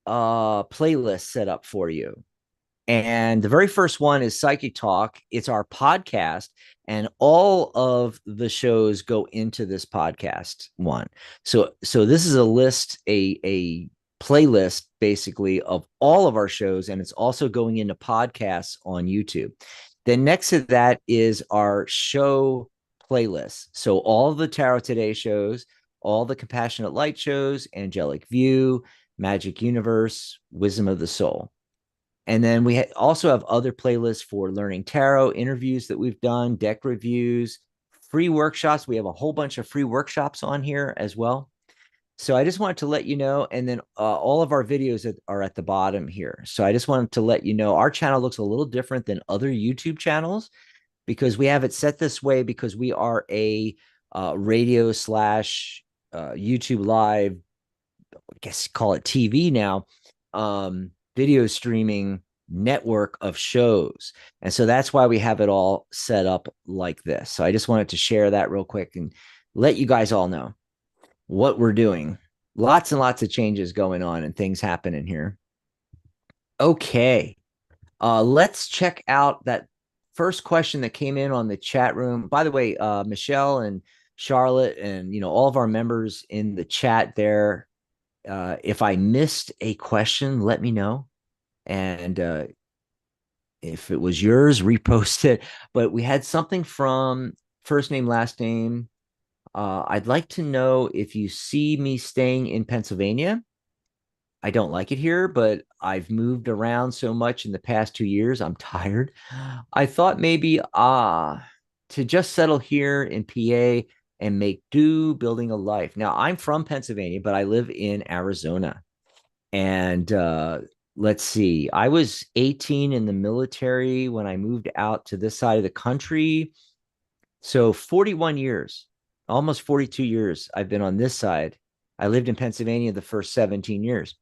playlists set up for you. And the very first one is Psychic Talk. It's our podcast, and all of the shows go into this podcast one. So this is a list, a playlist basically of all of our shows, and it's also going into podcasts on YouTube. Then next to that is our show playlist. So all the Tarot Today shows, all the Compassionate Light shows, Angelic View, Magic Universe, Wisdom of the Soul. And then we also have other playlists for learning tarot, interviews that we've done, deck reviews, free workshops. We have a whole bunch of free workshops on here as well. So I just wanted to let you know. And then all of our videos are at the bottom here. So I just wanted to let you know our channel looks a little different than other YouTube channels because we have it set this way because we are a radio slash YouTube live, I guess call it TV now, video streaming network of shows. And so that's why we have it all set up like this. So I just wanted to share that real quick and let you guys all know what we're doing. Lots and lots of changes going on and things happening here. Okay. Let's check out that first question that came in on the chat room. By the way, Michelle and Charlotte and all of our members in the chat there, if I missed a question, let me know. And if it was yours, repost it. But we had something from first name, last name. I'd like to know if you see me staying in Pennsylvania. I don't like it here, but I've moved around so much in the past 2 years. I'm tired. I thought maybe to just settle here in PA and make do building a life. Now, I'm from Pennsylvania, but I live in Arizona. And let's see, I was 18 in the military when I moved out to this side of the country. So 41 years, almost 42 years, I've been on this side. I lived in Pennsylvania the first 17 years.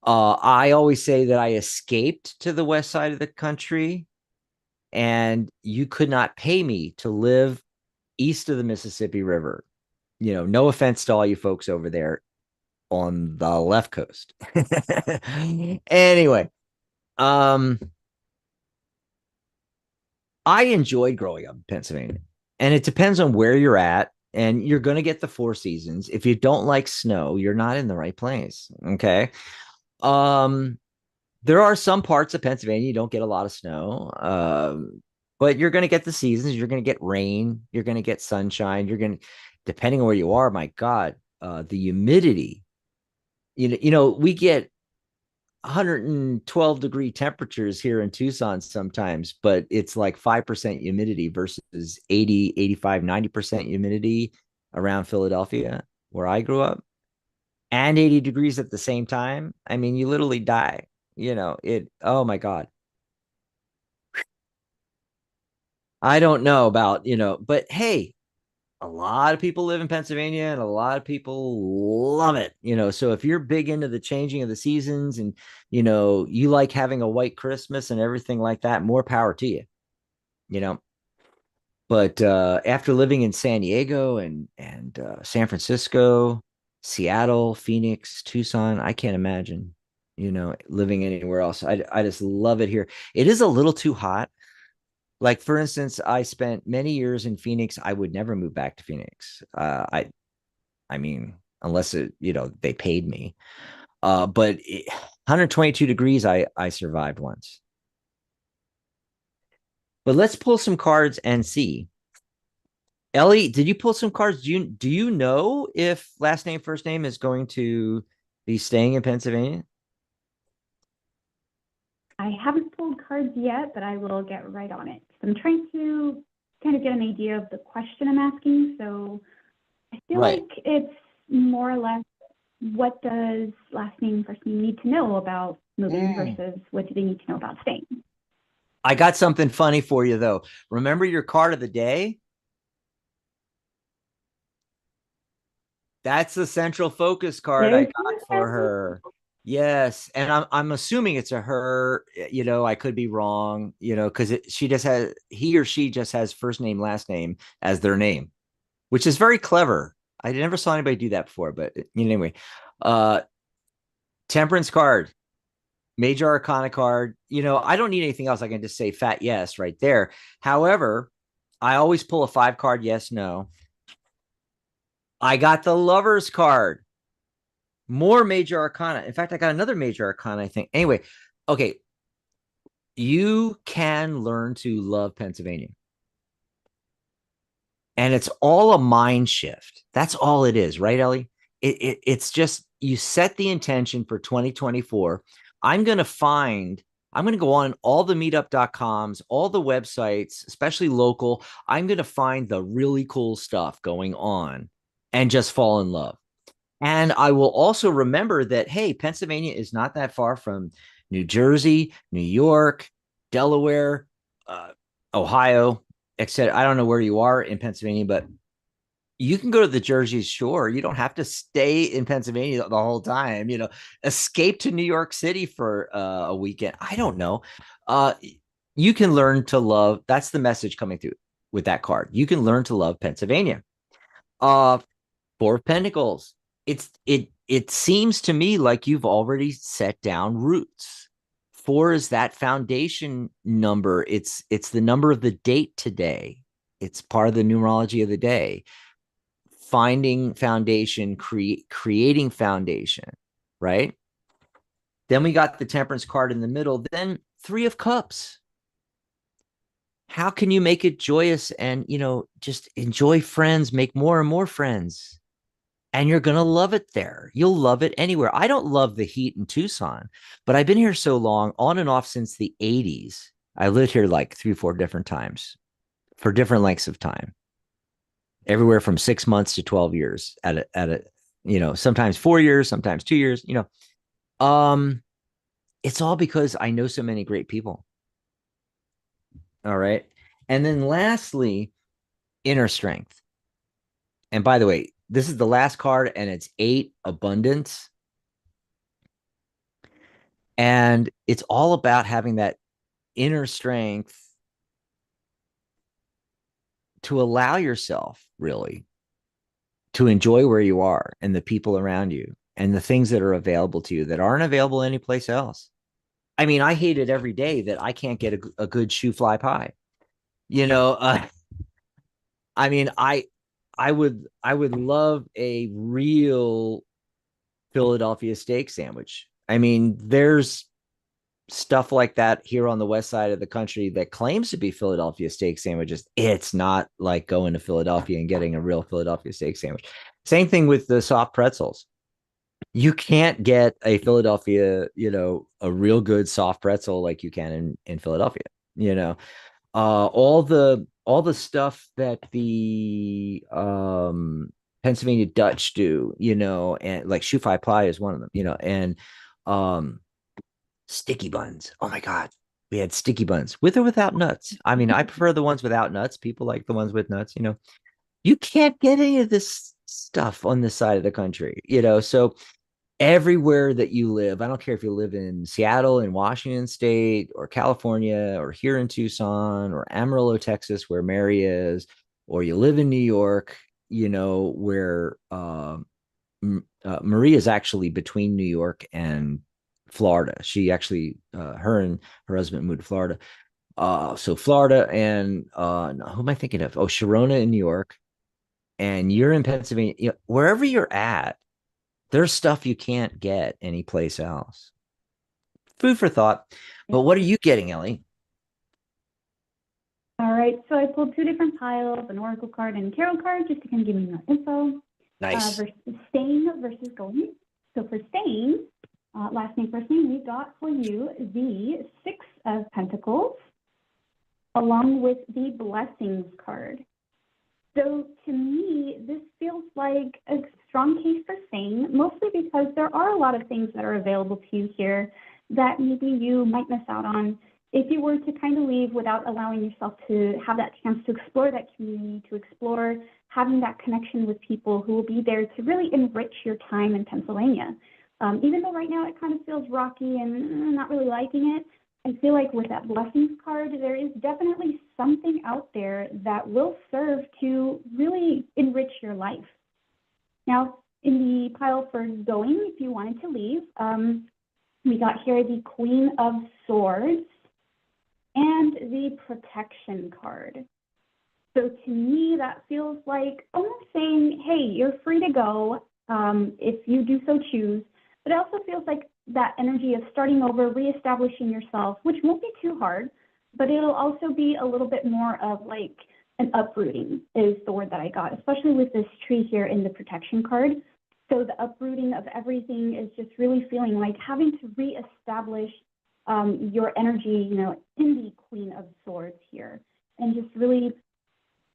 I always say that I escaped to the west side of the country, and you could not pay me to live east of the Mississippi River. No offense to all you folks over there on the left coast. Anyway, um, I enjoyed growing up in Pennsylvania, and it depends on where you're at. And you're going to get the four seasons. If you don't like snow, you're not in the right place. Okay. Um, there are some parts of Pennsylvania you don't get a lot of snow. But you're going to get the seasons. You're going to get rain. You're going to get sunshine. Depending on where you are, my God, the humidity. We get 112-degree temperatures here in Tucson sometimes, but it's like 5% humidity versus 80, 85, 90% humidity around Philadelphia, where I grew up, and 80 degrees at the same time. I mean, you literally die. Oh my God. I don't know about, but hey, a lot of people live in Pennsylvania and a lot of people love it, so if you're big into the changing of the seasons and, you like having a white Christmas and everything like that, more power to you, you know, but after living in San Diego and San Francisco, Seattle, Phoenix, Tucson, I can't imagine, living anywhere else. I just love it here. It is a little too hot. Like, for instance, I spent many years in Phoenix. I would never move back to Phoenix. I mean, unless they paid me. But 122 degrees, I survived once. But let's pull some cards and see. Ellie, did you pull some cards? Do you know if last name, first name is going to be staying in Pennsylvania? I haven't pulled cards yet, but I will get right on it. I'm trying to kind of get an idea of the question I'm asking. So I feel Right. like it's more or less, what does last name, first name need to know about moving versus what do they need to know about staying? I got something funny for you, though. Remember your card of the day? That's the central focus card I There's got for her. Yes, and I'm assuming it's a her. I could be wrong. Because she just has he or she just has first name last name as their name, which is very clever. I never saw anybody do that before, but anyway, uh, Temperance card, Major Arcana card. I don't need anything else. I can just say fat yes right there. However, I always pull a 5 card yes no. I got the Lovers card. More Major Arcana. In fact, I got another Major Arcana, I think. Anyway, okay, you can learn to love Pennsylvania. And it's all a mind shift. That's all it is, right, Ellie? It's just you set the intention for 2024. I'm going to find, I'm going to go on all the meetup.coms, all the websites, especially local. I'm going to find the really cool stuff going on and just fall in love. And I will also remember that, hey, Pennsylvania is not that far from New Jersey, New York, Delaware, uh, Ohio, etc. I don't know where you are in Pennsylvania, but you can go to the Jersey Shore. You don't have to stay in Pennsylvania the whole time. Escape to New York City for a weekend. I don't know. Uh, you can learn to love. That's the message coming through with that card. You can learn to love Pennsylvania. Uh, 4 of Pentacles. It seems to me like you've already set down roots. 4 is that foundation number. It's the number of the date today. It's part of the numerology of the day. Finding foundation, creating foundation, right? Then we got the Temperance card in the middle. Then 3 of Cups. How can you make it joyous and just enjoy friends, make more and more friends? And you're going to love it there. You'll love it anywhere. I don't love the heat in Tucson, but I've been here so long, on and off since the 80s. I lived here like 3, 4 different times for different lengths of time, everywhere from 6 months to 12 years sometimes 4 years, sometimes 2 years. Um, it's all because I know so many great people. All right. And then lastly, inner strength. And by the way, this is the last card and it's 8 abundance. And it's all about having that inner strength to allow yourself really to enjoy where you are and the people around you and the things that are available to you that aren't available anyplace else. I mean, I hate it every day that I can't get a good shoe fly pie. You know, uh, I mean, I would love a real Philadelphia steak sandwich. I mean, there's stuff like that here on the west side of the country that claims to be Philadelphia steak sandwiches. It's not like going to Philadelphia and getting a real Philadelphia steak sandwich. Same thing with the soft pretzels. You can't get a Philadelphia, a real good soft pretzel like you can in Philadelphia. You know, all the stuff that the Pennsylvania Dutch do, and like shoe fi pie is one of them, and um sticky buns. Oh my God. We had sticky buns with or without nuts. I mean, I prefer the ones without nuts. People like the ones with nuts. You can't get any of this stuff on this side of the country, so everywhere that you live, I don't care if you live in Seattle, in Washington State, or California, or here in Tucson, or Amarillo, Texas, where Mary is, or you live in New York, where Marie is actually between New York and Florida. She actually, her and her husband moved to Florida. So Florida and who am I thinking of? Oh, Sharona in New York, and you're in Pennsylvania. Wherever you're at, there's stuff you can't get anyplace else. Food for thought. But what are you getting, Ellie? All right, so I pulled 2 different piles, an oracle card and a tarot card, just to kind of give me more info. Nice. Versus staying versus going. So for staying, last name, first name, we got for you the 6 of Pentacles, along with the blessings card. So to me, this feels like a strong case for staying, mostly because there are a lot of things that are available to you here that maybe you might miss out on if you were to kind of leave without allowing yourself to have that chance to explore that community, to explore having that connection with people who will be there to really enrich your time in Pennsylvania. Even though right now it kind of feels rocky and not really liking it, I feel like with that blessings card, there is definitely something out there that will serve to really enrich your life. Now, in the pile for going, if you wanted to leave, we got here the Queen of Swords and the Protection card. So to me, that feels like almost saying, hey, you're free to go if you do so choose. But it also feels like that energy of starting over, reestablishing yourself, which won't be too hard, but it'll also be a little bit more of like an uprooting is the word that I got, especially with this tree here in the Protection card. So the uprooting of everything is just really feeling like having to reestablish your energy, you know, in the Queen of Swords here, and just really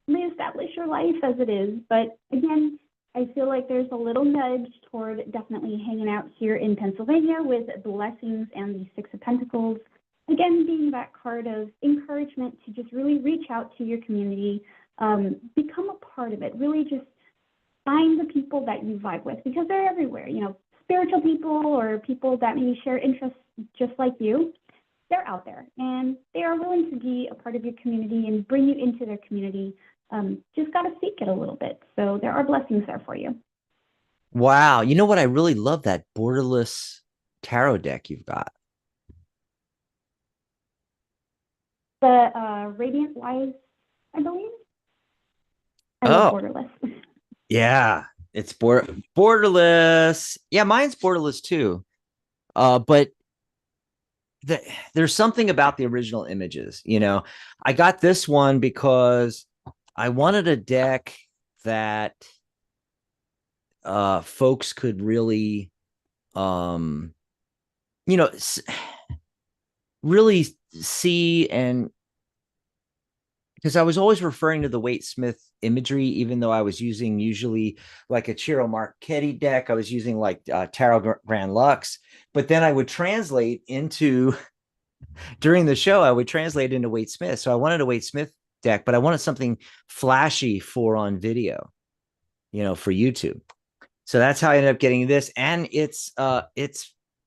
reestablish your life as it is. But again, I feel like there's a little nudge toward definitely hanging out here in Pennsylvania with blessings and the Six of Pentacles. Again, being that card of encouragement to just really reach out to your community, become a part of it, really just find the people that you vibe with, because they're everywhere, you know, spiritual people or people that maybe share interests just like you. They're out there and they are willing to be a part of your community and bring you into their community. Just got to seek it a little bit. So there are blessings there for you. Wow. You know what? I really love that borderless tarot deck you've got. The Radiant Wise, I believe. I love Oh, borderless. yeah. It's borderless. Yeah, mine's borderless too. But there's something about the original images. You know, I got this one because I wanted a deck that folks could really um you know really see, and because I was always referring to the Waite Smith imagery, even though I was using usually like a Ciro Marchetti deck, I was using like Tarot Grand Lux, but then I would translate into during the show, I would translate into Waite Smith. So I wanted a Waite Smith deck, but I wanted something flashy for on video, you know, for YouTube. So that's how I ended up getting this. And it's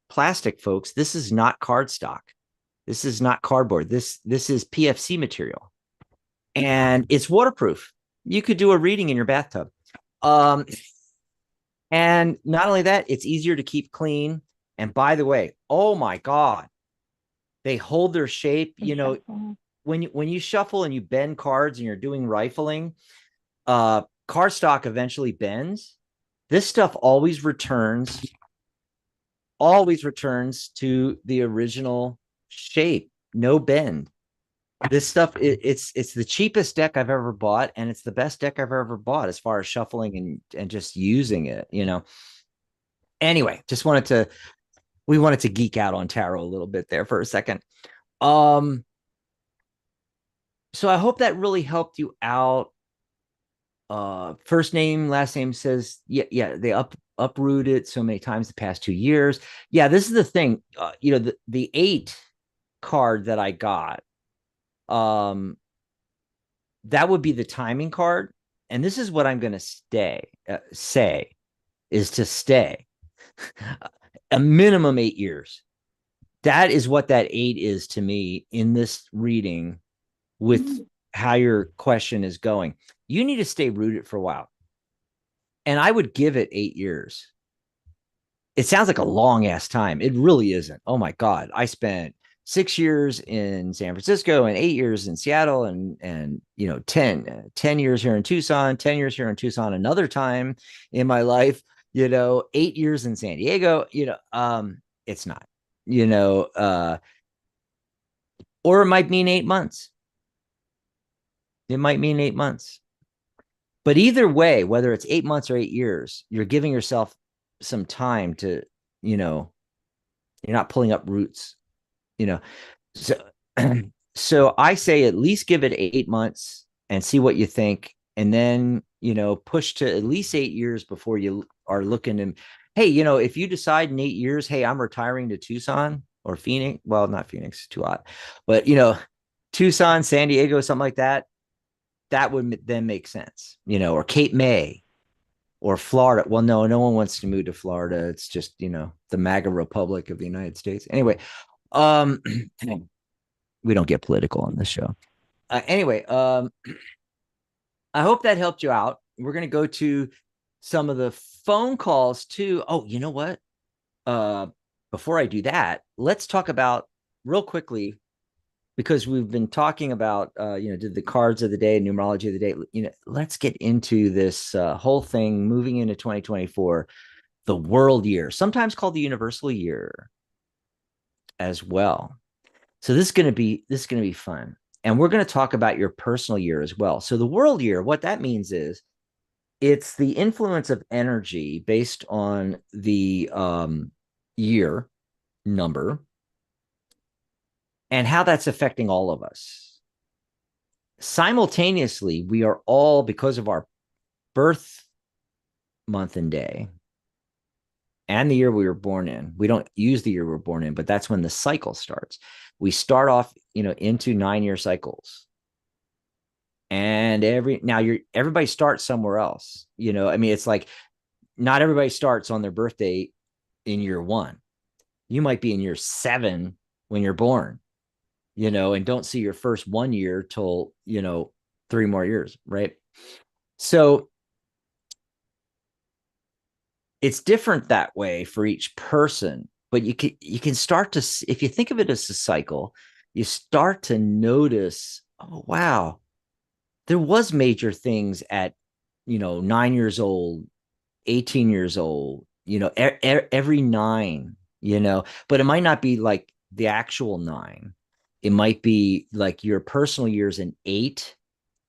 plastic, folks. This is not cardstock. This is not cardboard. This is PFC material. And it's waterproof. You could do a reading in your bathtub. Um, and not only that, it's easier to keep clean. And by the way, oh my God, they hold their shape. You know, when you shuffle and you bend cards and you're doing rifling, cardstock eventually bends. This stuff always returns to the original shape, no bend. This stuff, it's the cheapest deck I've ever bought, and it's the best deck I've ever bought as far as shuffling and just using it, you know. Anyway, we wanted to geek out on tarot a little bit there for a second. So I hope that really helped you out. First name, last name says, yeah, they uprooted so many times the past 2 years. Yeah, this is the thing. You know, the 8 card that I got, that would be the timing card. And this is what I'm going to say is to stay a minimum 8 years. That is what that 8 is to me in this reading with how your question is going. You need to stay rooted for a while. And I would give it 8 years. It sounds like a long ass time. It really isn't. Oh my God. I spent 6 years in San Francisco and 8 years in Seattle and you know, 10 years here in Tucson, 10 years here in Tucson, another time in my life, you know, 8 years in San Diego, you know, it's not, you know, or it might mean 8 months. It might mean 8 months. But either way, whether it's 8 months or 8 years, you're giving yourself some time to, you know, you're not pulling up roots, you know. So, so I say at least give it 8 months and see what you think. And then, you know, push to at least 8 years before you are looking to, hey, you know, if you decide in 8 years, hey, I'm retiring to Tucson or Phoenix, well, not Phoenix, too hot, but, you know, Tucson, San Diego, something like that, that would then make sense, you know, or Cape May, or Florida. Well, no, no one wants to move to Florida. It's just, the MAGA Republic of the United States. Anyway, um, we don't get political on this show. Anyway, I hope that helped you out. We're going to go to some of the phone calls too. Oh, you know what? Uh, Before I do that, let's talk about real quickly, because we've been talking about, did the cards of the day, numerology of the day. Let's get into this whole thing moving into 2024, the world year, sometimes called the universal year as well. So this is going to be fun. And we're going to talk about your personal year as well. So the world year, what that means is it's the influence of energy based on the year number and how that's affecting all of us. Simultaneously, we are all, because of our birth month and day and the year we were born in, we don't use the year we were born in, but that's when the cycle starts. We start off, into 9-year cycles. And everybody starts somewhere else. I mean, it's like not everybody starts on their birthday in year one. You might be in year 7 when you're born, and don't see your first 1 year till, 3 more years, right? So it's different that way for each person, but you can start to, if you think of it as a cycle, you start to notice, oh wow, there was major things at 9 years old, 18 years old, every 9, but it might not be like the actual 9. It might be like your personal years in 8,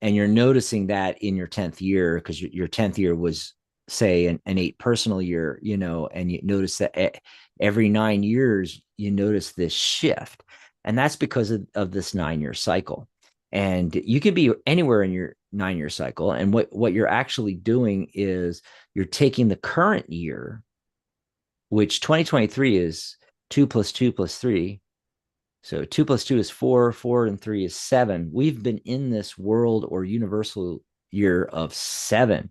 and you're noticing that in your 10th year, because your 10th year was, say, an 8 personal year, and you notice that every 9 years you notice this shift, and that's because of this 9-year cycle. And you can be anywhere in your 9-year cycle, and what you're actually doing is you're taking the current year, which 2023 is 2 plus 2 plus 3. So 2 plus 2 is 4, 4 and 3 is 7. We've been in this world or universal year of 7.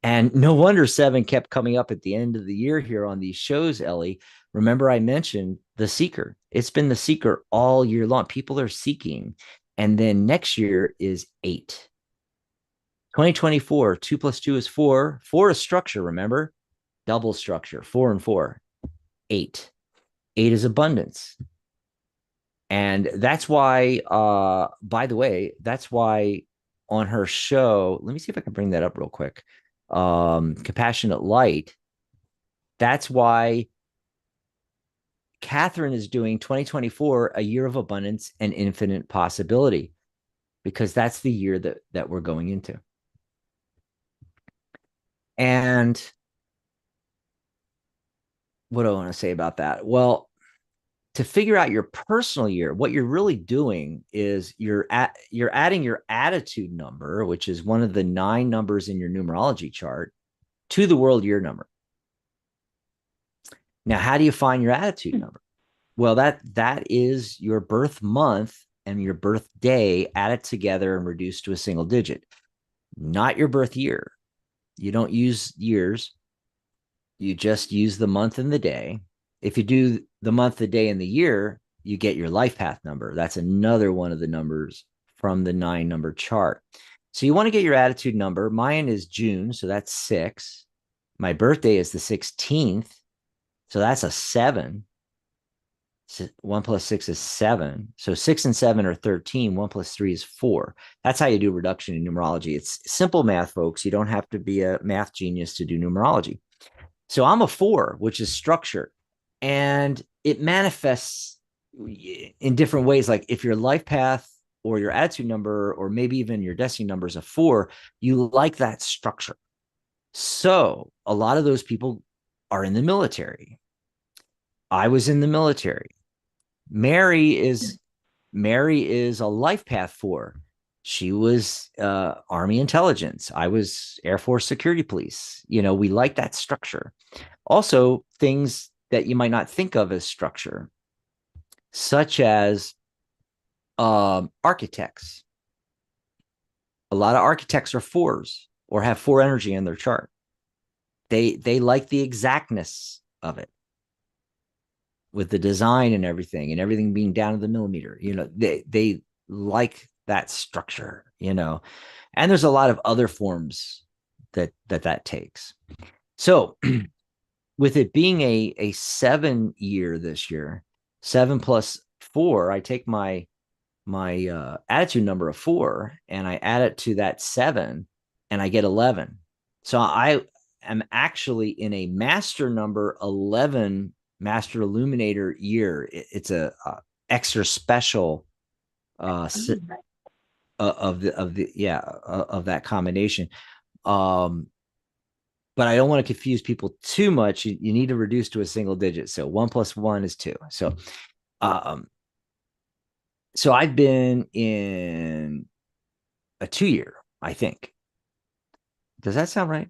And no wonder 7 kept coming up at the end of the year here on these shows, Ellie. Remember, I mentioned the seeker. It's been the seeker all year long. People are seeking. And then next year is 8. 2024, 2 plus 2 is 4. 4 is structure, remember? Double structure, 4 and 4. 8. 8 is abundance. And that's why, by the way, that's why on her show, let me see if I can bring that up real quick. Compassionate Light. That's why Catherine is doing 2024 a year of abundance and infinite possibility, because that's the year that we're going into. And what do I want to say about that? Well, to figure out your personal year, what you're really doing is you're adding your attitude number, which is one of the 9 numbers in your numerology chart, to the world year number. Now, how do you find your attitude number? Well, that is your birth month and your birth day added together and reduced to a single digit, not your birth year. You don't use years. You just use the month and the day. If you do the month, the day, and the year, you get your life path number. That's another one of the numbers from the 9-number chart. So you want to get your attitude number. Mine is June, so that's 6. My birthday is the 16th, so that's a 7. 1 plus 6 is 7. So 6 and 7 are 13. 1 plus 3 is 4. That's how you do reduction in numerology. It's simple math, folks. You don't have to be a math genius to do numerology. So I'm a 4, which is structure. And it manifests in different ways. Like if your life path or your attitude number, or maybe even your destiny number is a 4, you like that structure. So a lot of those people are in the military. I was in the military. Mary is a life path 4. She was Army intelligence. I was Air Force security police. We like that structure. Also, things that you might not think of as structure, such as architects. A lot of architects are 4s or have 4 energy in their chart. They like the exactness of it with the design and everything being down to the millimeter. They like that structure, and there's a lot of other forms that takes. So with it being a 7 year this year, 7 plus 4, I take my attitude number of 4 and I add it to that 7 and I get 11. So I am actually in a master number 11 master illuminator year. It's a extra special of that combination. Um, but I don't want to confuse people too much. You need to reduce to a single digit. So 1 plus 1 is 2. Um, so I've been in a 2 year, I think. Does that sound right?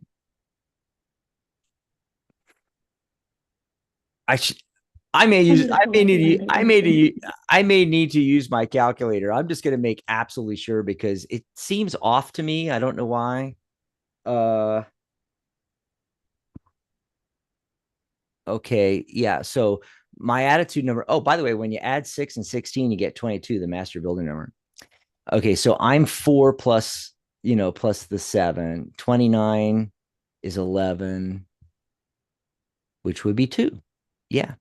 I should. I may I'm use. gonna pull up the end I may need to use my calculator. I'm just going to make absolutely sure because it seems off to me. I don't know why. Uh. Okay. Yeah. So my attitude number. Oh, by the way, when you add 6 and 16, you get 22, the master builder number. Okay. So I'm 4 plus, plus the 7. 29 is 11, which would be 2. Yeah.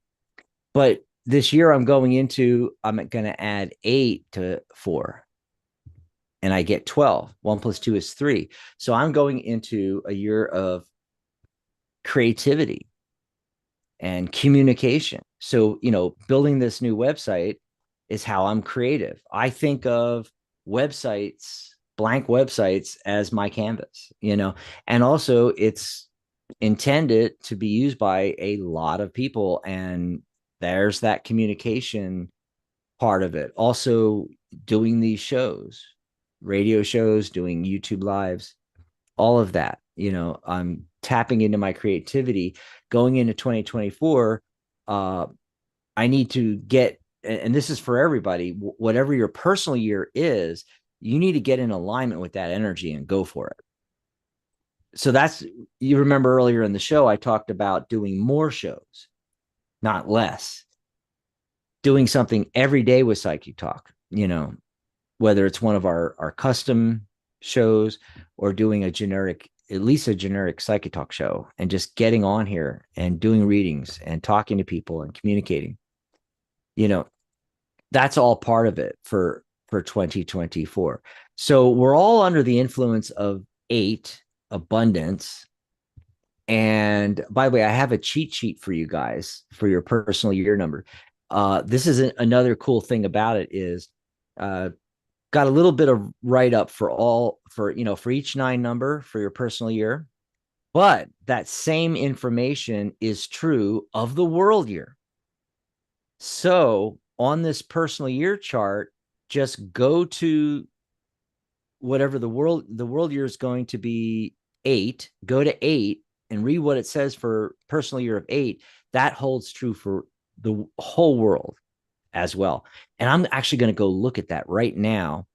But this year I'm going to add 8 to 4 and I get 12. 1 plus 2 is 3. So I'm going into a year of creativity and communication. So, building this new website is how I'm creative. I think of blank websites as my canvas, and also it's intended to be used by a lot of people. And there's that communication part of it. Also, doing these shows, radio shows, doing YouTube lives, all of that. I'm tapping into my creativity going into 2024. I need to get, and this is for everybody, whatever your personal year is, you need to get in alignment with that energy and go for it. So you remember earlier in the show, I talked about doing more shows, not less, doing something every day with Psychic Talk, whether it's one of our custom shows or doing at least a generic Psychic Talk show, and just getting on here and doing readings and talking to people and communicating. That's all part of it for 2024. So we're all under the influence of 8 abundance. And by the way, I have a cheat sheet for you guys for your personal year number. This is another cool thing about it is got a little bit of write up for each 9 number for your personal year. But that same information is true of the world year. So on this personal year chart, just go to whatever the world year is going to be 8, go to 8 and read what it says for personal year of 8. That holds true for the whole world as well. And I'm actually going to go look at that right now.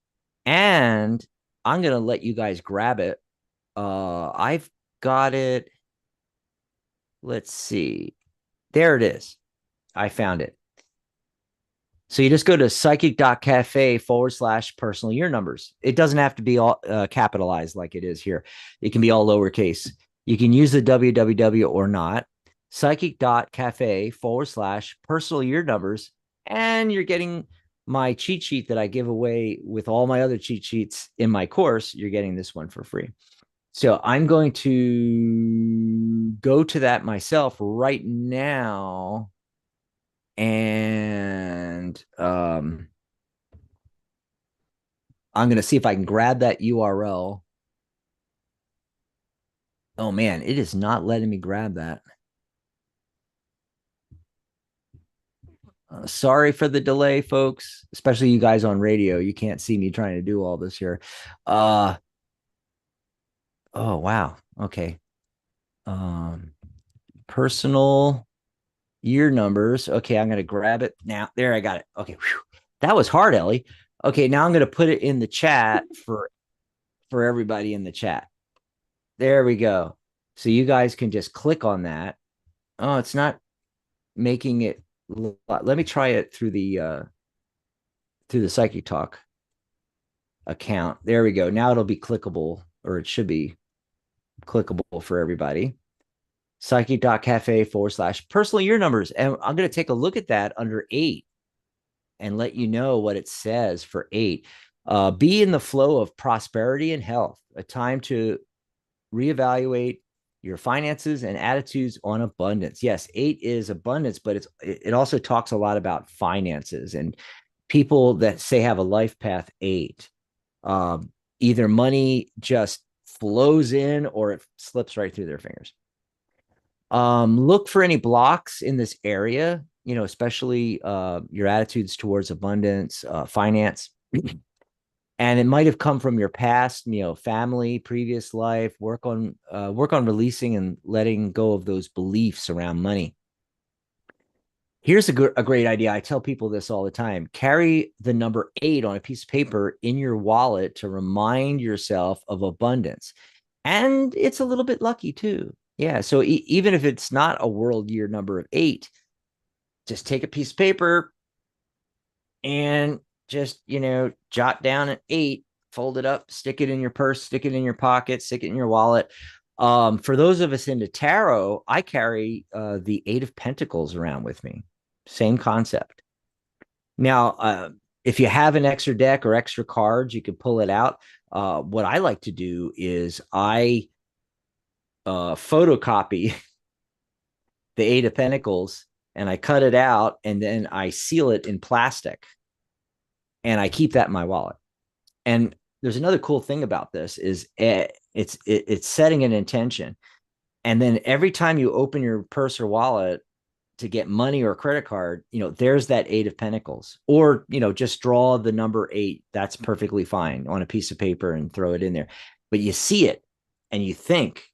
And I'm going to let you guys grab it. I've got it. Let's see. There it is. I found it. So you just go to psychic.cafe/personal year numbers. It doesn't have to be all capitalized like it is here. It can be all lowercase. You can use the www or not. Psychic.cafe/personal year numbers. And you're getting my cheat sheet that I give away with all my other cheat sheets in my course. You're getting this one for free. So I'm going to go to that myself right now. And I'm going to see if I can grab that URL. Oh man, it is not letting me grab that. Sorry for the delay, folks, especially you guys on radio. You can't see me trying to do all this here. Oh wow. Okay. Personal year numbers. Okay, I'm going to grab it now. There, I got it. Okay. Whew. That was hard, Ellie. Okay, now I'm going to put it in the chat for everybody in the chat. There we go. So you guys can just click on that. Oh, it's not making it. Let me try it through the Psychic Talk account. There we go. Now it'll be clickable, or it should be clickable for everybody. Psychic.cafe/personal year numbers. And I'm going to take a look at that under 8 and let you know what it says for 8. Be in the flow of prosperity and health, a time to reevaluate your finances and attitudes on abundance. Yes, 8 is abundance, but it also talks a lot about finances, and people that say have a life path 8, either money just flows in or it slips right through their fingers. Look for any blocks in this area, especially your attitudes towards abundance, finance. And it might have come from your past, family, previous life. Work on releasing and letting go of those beliefs around money. Here's a great idea. I tell people this all the time. Carry the number 8 on a piece of paper in your wallet to remind yourself of abundance. And it's a little bit lucky too. Yeah. So even if it's not a world year number of 8, just take a piece of paper and just, jot down an 8, fold it up, stick it in your purse, stick it in your pocket, stick it in your wallet. For those of us into tarot, I carry the 8 of Pentacles around with me. Same concept. Now, if you have an extra deck or extra cards, you can pull it out. What I like to do is I photocopy the 8 of Pentacles and I cut it out and then I seal it in plastic and I keep that in my wallet. And there's another cool thing about this is it's setting an intention. And then every time you open your purse or wallet to get money or a credit card, there's that 8 of Pentacles. Or, just draw the number 8. That's perfectly fine on a piece of paper and throw it in there. But you see it and you think,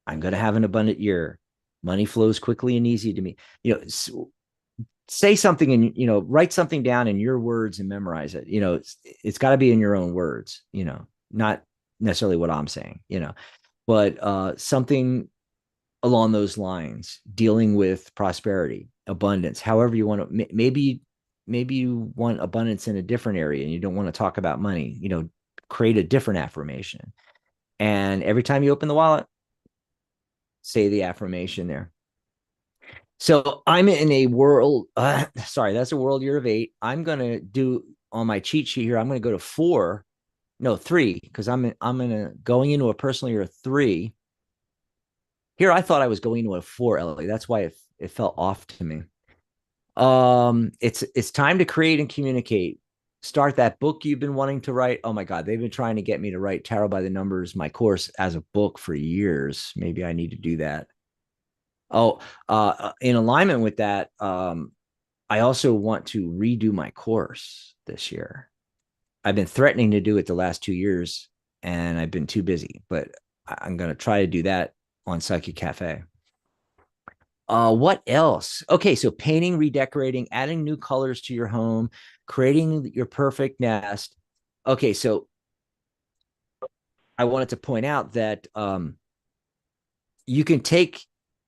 I'm going to have an abundant year. Money flows quickly and easy to me. Say something and, write something down in your words and memorize it. It's got to be in your own words, not necessarily what I'm saying, but something along those lines, dealing with prosperity, abundance, however you want to. Maybe you want abundance in a different area and you don't want to talk about money. Create a different affirmation, and every time you open the wallet, say the affirmation there. So I'm in a world. Sorry, that's a world year of 8. I'm gonna do on my cheat sheet here. I'm gonna go to 4, no 3, because going into a personal year of 3. Here, I thought I was going into a 4, Ellie. That's why it felt off to me. It's time to create and communicate. Start that book you've been wanting to write. Oh my God, they've been trying to get me to write Tarot by the Numbers, my course, as a book for years. Maybe I need to do that. Oh, in alignment with that, I also want to redo my course this year. I've been threatening to do it the last 2 years, and I've been too busy, but I'm going to try to do that on Psychic Cafe. What else? Okay, so painting, redecorating, adding new colors to your home, creating your perfect nest. Okay, so I wanted to point out that you can take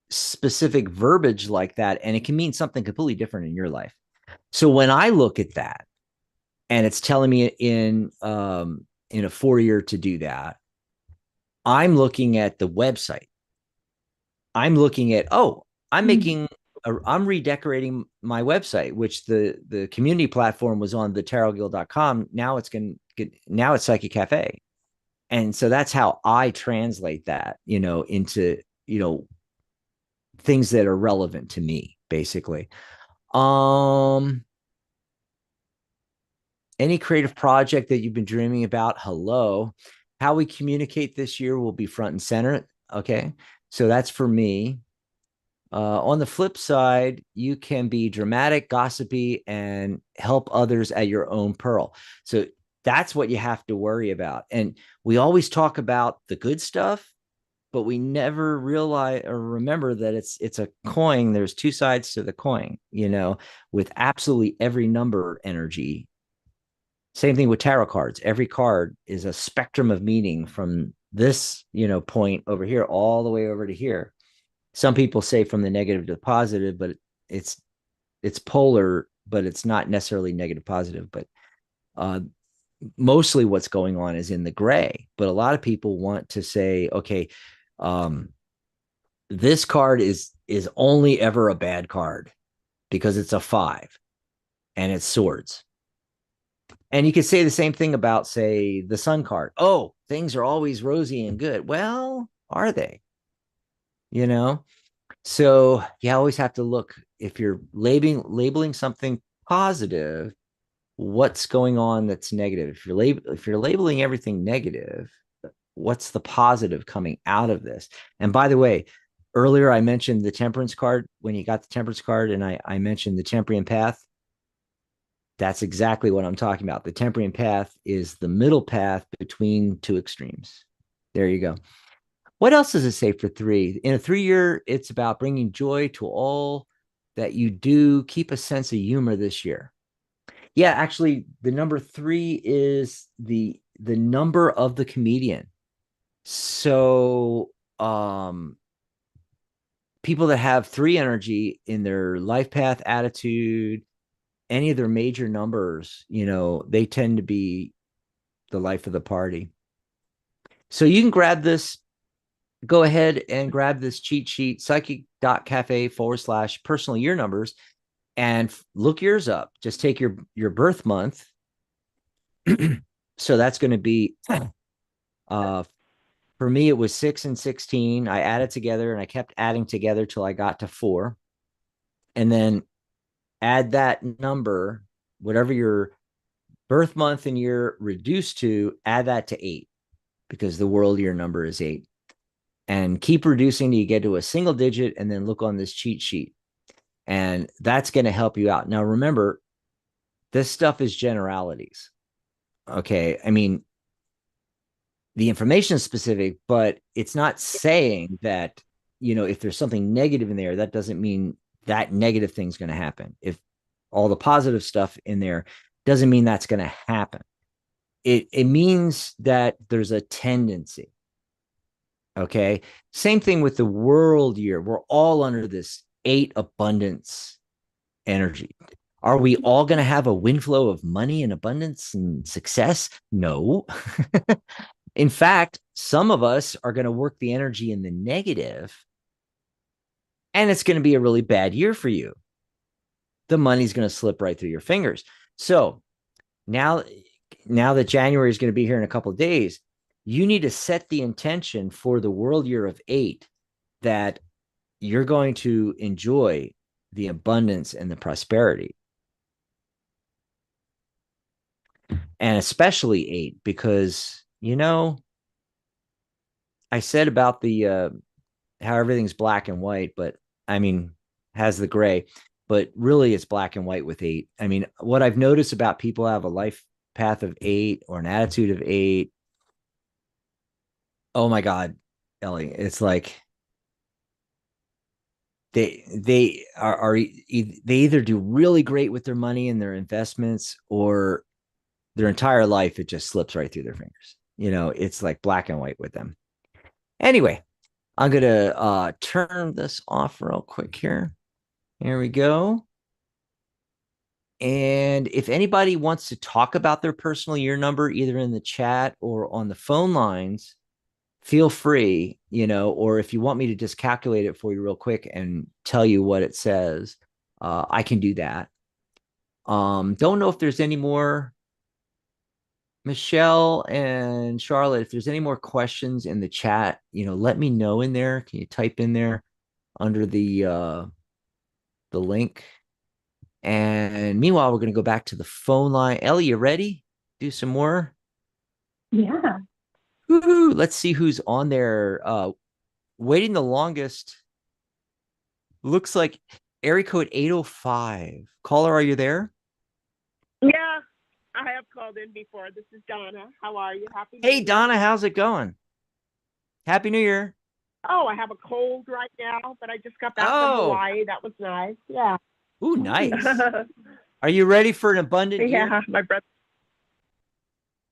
specific verbiage like that and it can mean something completely different in your life. So when I look at that and it's telling me in a 4-year to do that, I'm looking at the website. I'm looking at, I'm redecorating my website, which the community platform was on the tarotguild.com. Now it's Psychic Cafe. And so that's how I translate that, into, things that are relevant to me, basically. Any creative project that you've been dreaming about, hello. How we communicate this year will be front and center. Okay. So that's for me. On the flip side, you can be dramatic, gossipy, and help others at your own peril. So that's what you have to worry about. And we always talk about the good stuff, but we never realize or remember that it's a coin. There's 2 sides to the coin, with absolutely every number energy. Same thing with tarot cards. Every card is a spectrum of meaning from this, point over here all the way over to here. Some people say from the negative to the positive, but it's it's polar, but it's not necessarily negative positive. But uh, mostly what's going on is in the gray. But a lot of people want to say, okay, um, this card is only ever a bad card because it's a 5 and it's swords. And you could say the same thing about, say, the sun card. Oh, things are always rosy and good. Well, are they? You know? So you always have to look, if you're labeling something positive, what's going on that's negative? If you're labeling everything negative, what's the positive coming out of this? And by the way, earlier I mentioned the temperance card. When you got the temperance card, and I mentioned the Temprian path, that's exactly what I'm talking about. The Temprian path is the middle path between two extremes. There you go. What else does it say for 3? In a 3-year, it's about bringing joy to all that you do. Keep a sense of humor this year. Yeah, actually, the number 3 is the number of the comedian. So, people that have 3 energy in their life path, attitude, any of their major numbers, they tend to be the life of the party. So you can grab this. Go ahead and grab this cheat sheet, psychic.cafe/personal year numbers, and look yours up. Just take your birth month. So that's going to be, for me, it was 6 and 16. I added together and I kept adding together till I got to 4. And then add that number, whatever your birth month and year reduced to, add that to 8, because the world year number is 8. And keep reducing till you get to a single digit, and then look on this cheat sheet. And that's going to help you out. Now, remember, this stuff is generalities. Okay. I mean, the information is specific, but it's not saying that, if there's something negative in there, that doesn't mean that negative thing's going to happen. If all the positive stuff in there, doesn't mean that's going to happen. It means that there's a tendency. Okay. Same thing with the world year. We're all under this 8 abundance energy. Are we all going to have a wind flow of money and abundance and success? No. In fact, some of us are going to work the energy in the negative, and it's going to be a really bad year for you. The money's going to slip right through your fingers. So now that January is going to be here in a couple of days, you need to set the intention for the world year of 8 that you're going to enjoy the abundance and the prosperity. And especially 8, because, I said about the how everything's black and white, but I mean, has the gray, but really it's black and white with 8. I mean, what I've noticed about people who have a life path of 8 or an attitude of 8, oh my God, Ellie, it's like they either do really great with their money and their investments, or their entire life it just slips right through their fingers. It's like black and white with them. Anyway, I'm gonna turn this off real quick here. Here we go. And if anybody wants to talk about their personal year number, either in the chat or on the phone lines, feel free, or if you want me to just calculate it for you real quick and tell you what it says, I can do that. Don't know if there's any more, Michelle and Charlotte, if there's any more questions in the chat, let me know in there. Can you type in there under the link? And meanwhile, we're going to go back to the phone line. Ellie, you ready? Do some more? Yeah. Woo-hoo. Let's see who's on there. Waiting the longest. Looks like area code 805. Caller, are you there? Yeah, I have called in before. This is Donna. How are you? Happy New Hey, Year. Donna, how's it going? Happy New Year. Oh, I have a cold right now, but I just got back from Oh, Hawaii. That was nice. Yeah. ooh, nice. Are you ready for an abundant year? Yeah, my breath.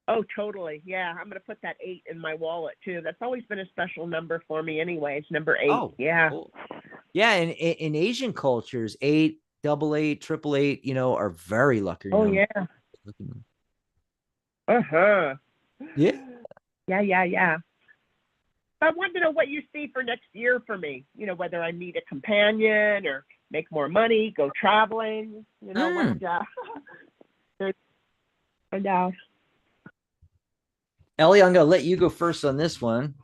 Oh, totally. Yeah, I'm going to put that 8 in my wallet too. That's always been a special number for me anyways, number 8. Oh, Yeah. cool. Yeah, and in Asian cultures, 8, double 8, triple 8, are very lucky Oh, numbers. yeah. Uh-huh. Yeah. Yeah. I want to know what you see for next year for me. Whether I meet a companion or make more money, go traveling. What? I know. Ellie, I'm going to let you go first on this one.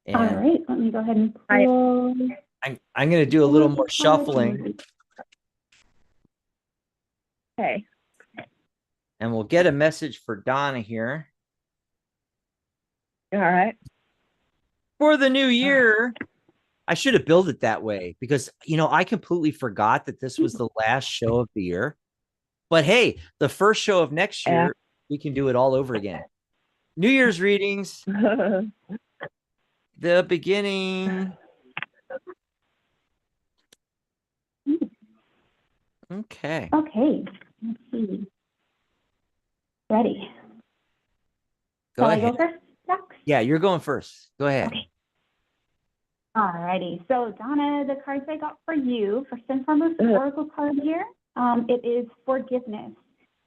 All And right, let me go ahead and pull. I'm going to do a little more shuffling. Okay. And we'll get a message for Donna here. All right. For the new year, I should have built it that way because, I completely forgot that this was the last show of the year. But hey, the first show of next year, we can do it all over again. New Year's readings, the beginning. Okay. Okay, let's see. Ready. Go Shall ahead. I go first, Jax? Yeah, you're going first. Go ahead. Okay. All righty. So, Donna, the cards I got for you, first and foremost, the oracle card here, it is forgiveness.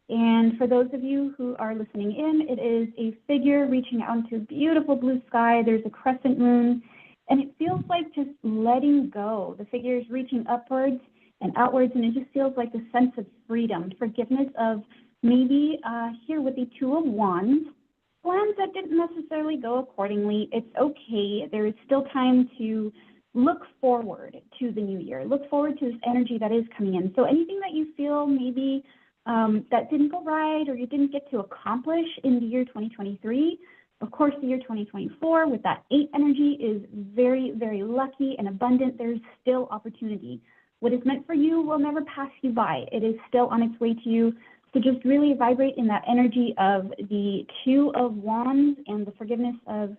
And for those of you who are listening in, it is a figure reaching out into a beautiful blue sky. There's a crescent moon, and it feels like just letting go. The figure is reaching upwards and outwards, and it just feels like a sense of freedom, forgiveness of maybe here with the Two of Wands, plans that didn't necessarily go accordingly. It's okay. There is still time to look forward to the new year. Look forward to this energy that is coming in. So anything that you feel maybe that didn't go right or you didn't get to accomplish in the year 2023, of course, the year 2024 with that 8 energy is very, very lucky and abundant. There's still opportunity. What is meant for you will never pass you by. It is still on its way to you. So just really vibrate in that energy of the Two of Wands and the forgiveness of,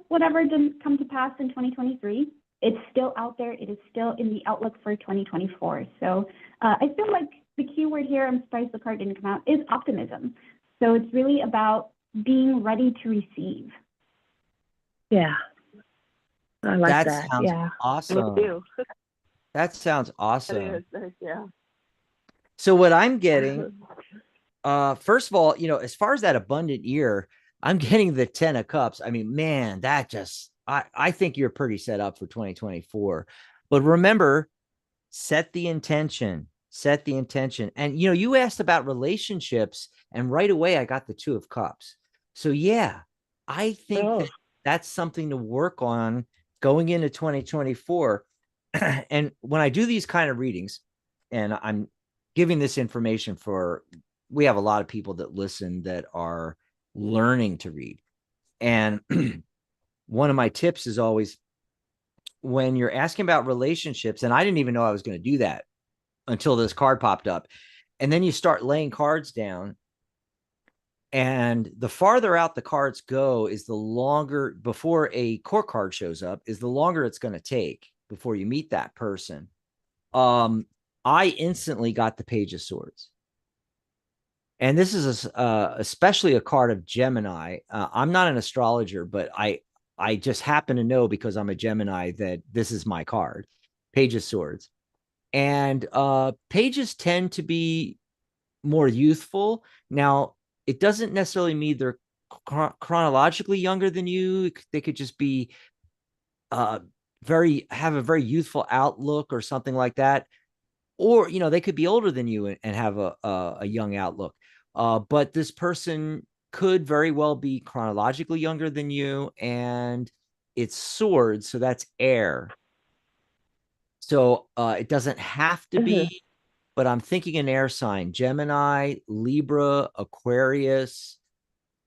whatever didn't come to pass in 2023. It's still out there. It is still in the outlook for 2024. So I feel like the key word here, I'm surprised the card didn't come out, is optimism. So it's really about being ready to receive. Yeah. I like That that. sounds Yeah. awesome. Me too. That sounds awesome. It is. Yeah. So what I'm getting, first of all, as far as that abundant year, I'm getting the 10 of Cups. I mean, man, that just, I think you're pretty set up for 2024. But remember, set the intention. And, you asked about relationships, and right away I got the 2 of Cups. So, yeah, I think that's something to work on going into 2024. And when I do these kind of readings, and I'm giving this information we have a lot of people that listen that are learning to read. And one of my tips is always when you're asking about relationships, and I didn't even know I was going to do that until this card popped up. And then you start laying cards down. And the farther out the cards go is the longer before a court card shows up, is the longer it's going to take before you meet that person. I instantly got the Page of Swords. And this is especially a card of Gemini. I'm not an astrologer, but I just happen to know because I'm a Gemini that this is my card, Page of Swords. And pages tend to be more youthful. Now, it doesn't necessarily mean they're chronologically younger than you. They could just be have a very youthful outlook or something like that. Or, they could be older than you and have a young outlook. But this person could very well be chronologically younger than you, and it's swords, so that's air. So it doesn't have to be, but I'm thinking an air sign: Gemini, Libra, Aquarius,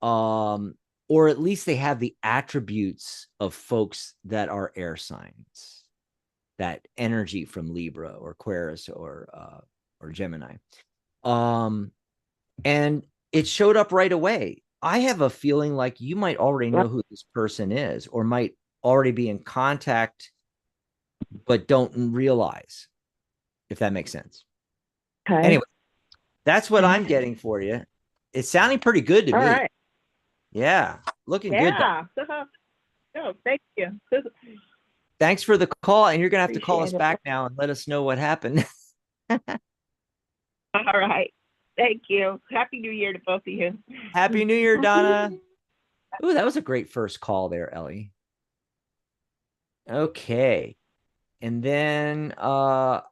or at least they have the attributes of folks that are air signs, that energy from Libra or Aquarius or Gemini. And it showed up right away. I have a feeling like you might already know who this person is, or might already be in contact, but don't realize, if that makes sense. Okay. Anyway, that's what I'm getting for you. It's sounding pretty good to All me. right. Yeah, looking good. Yeah. No, thank you. Thanks for the call, and you're gonna have to call us Appreciate it. back now and let us know what happened. All right. Thank you. Happy New Year to both of you. Happy New Year, Happy Donna. New Ooh, that was a great first call there, Ellie. Okay. And then oh,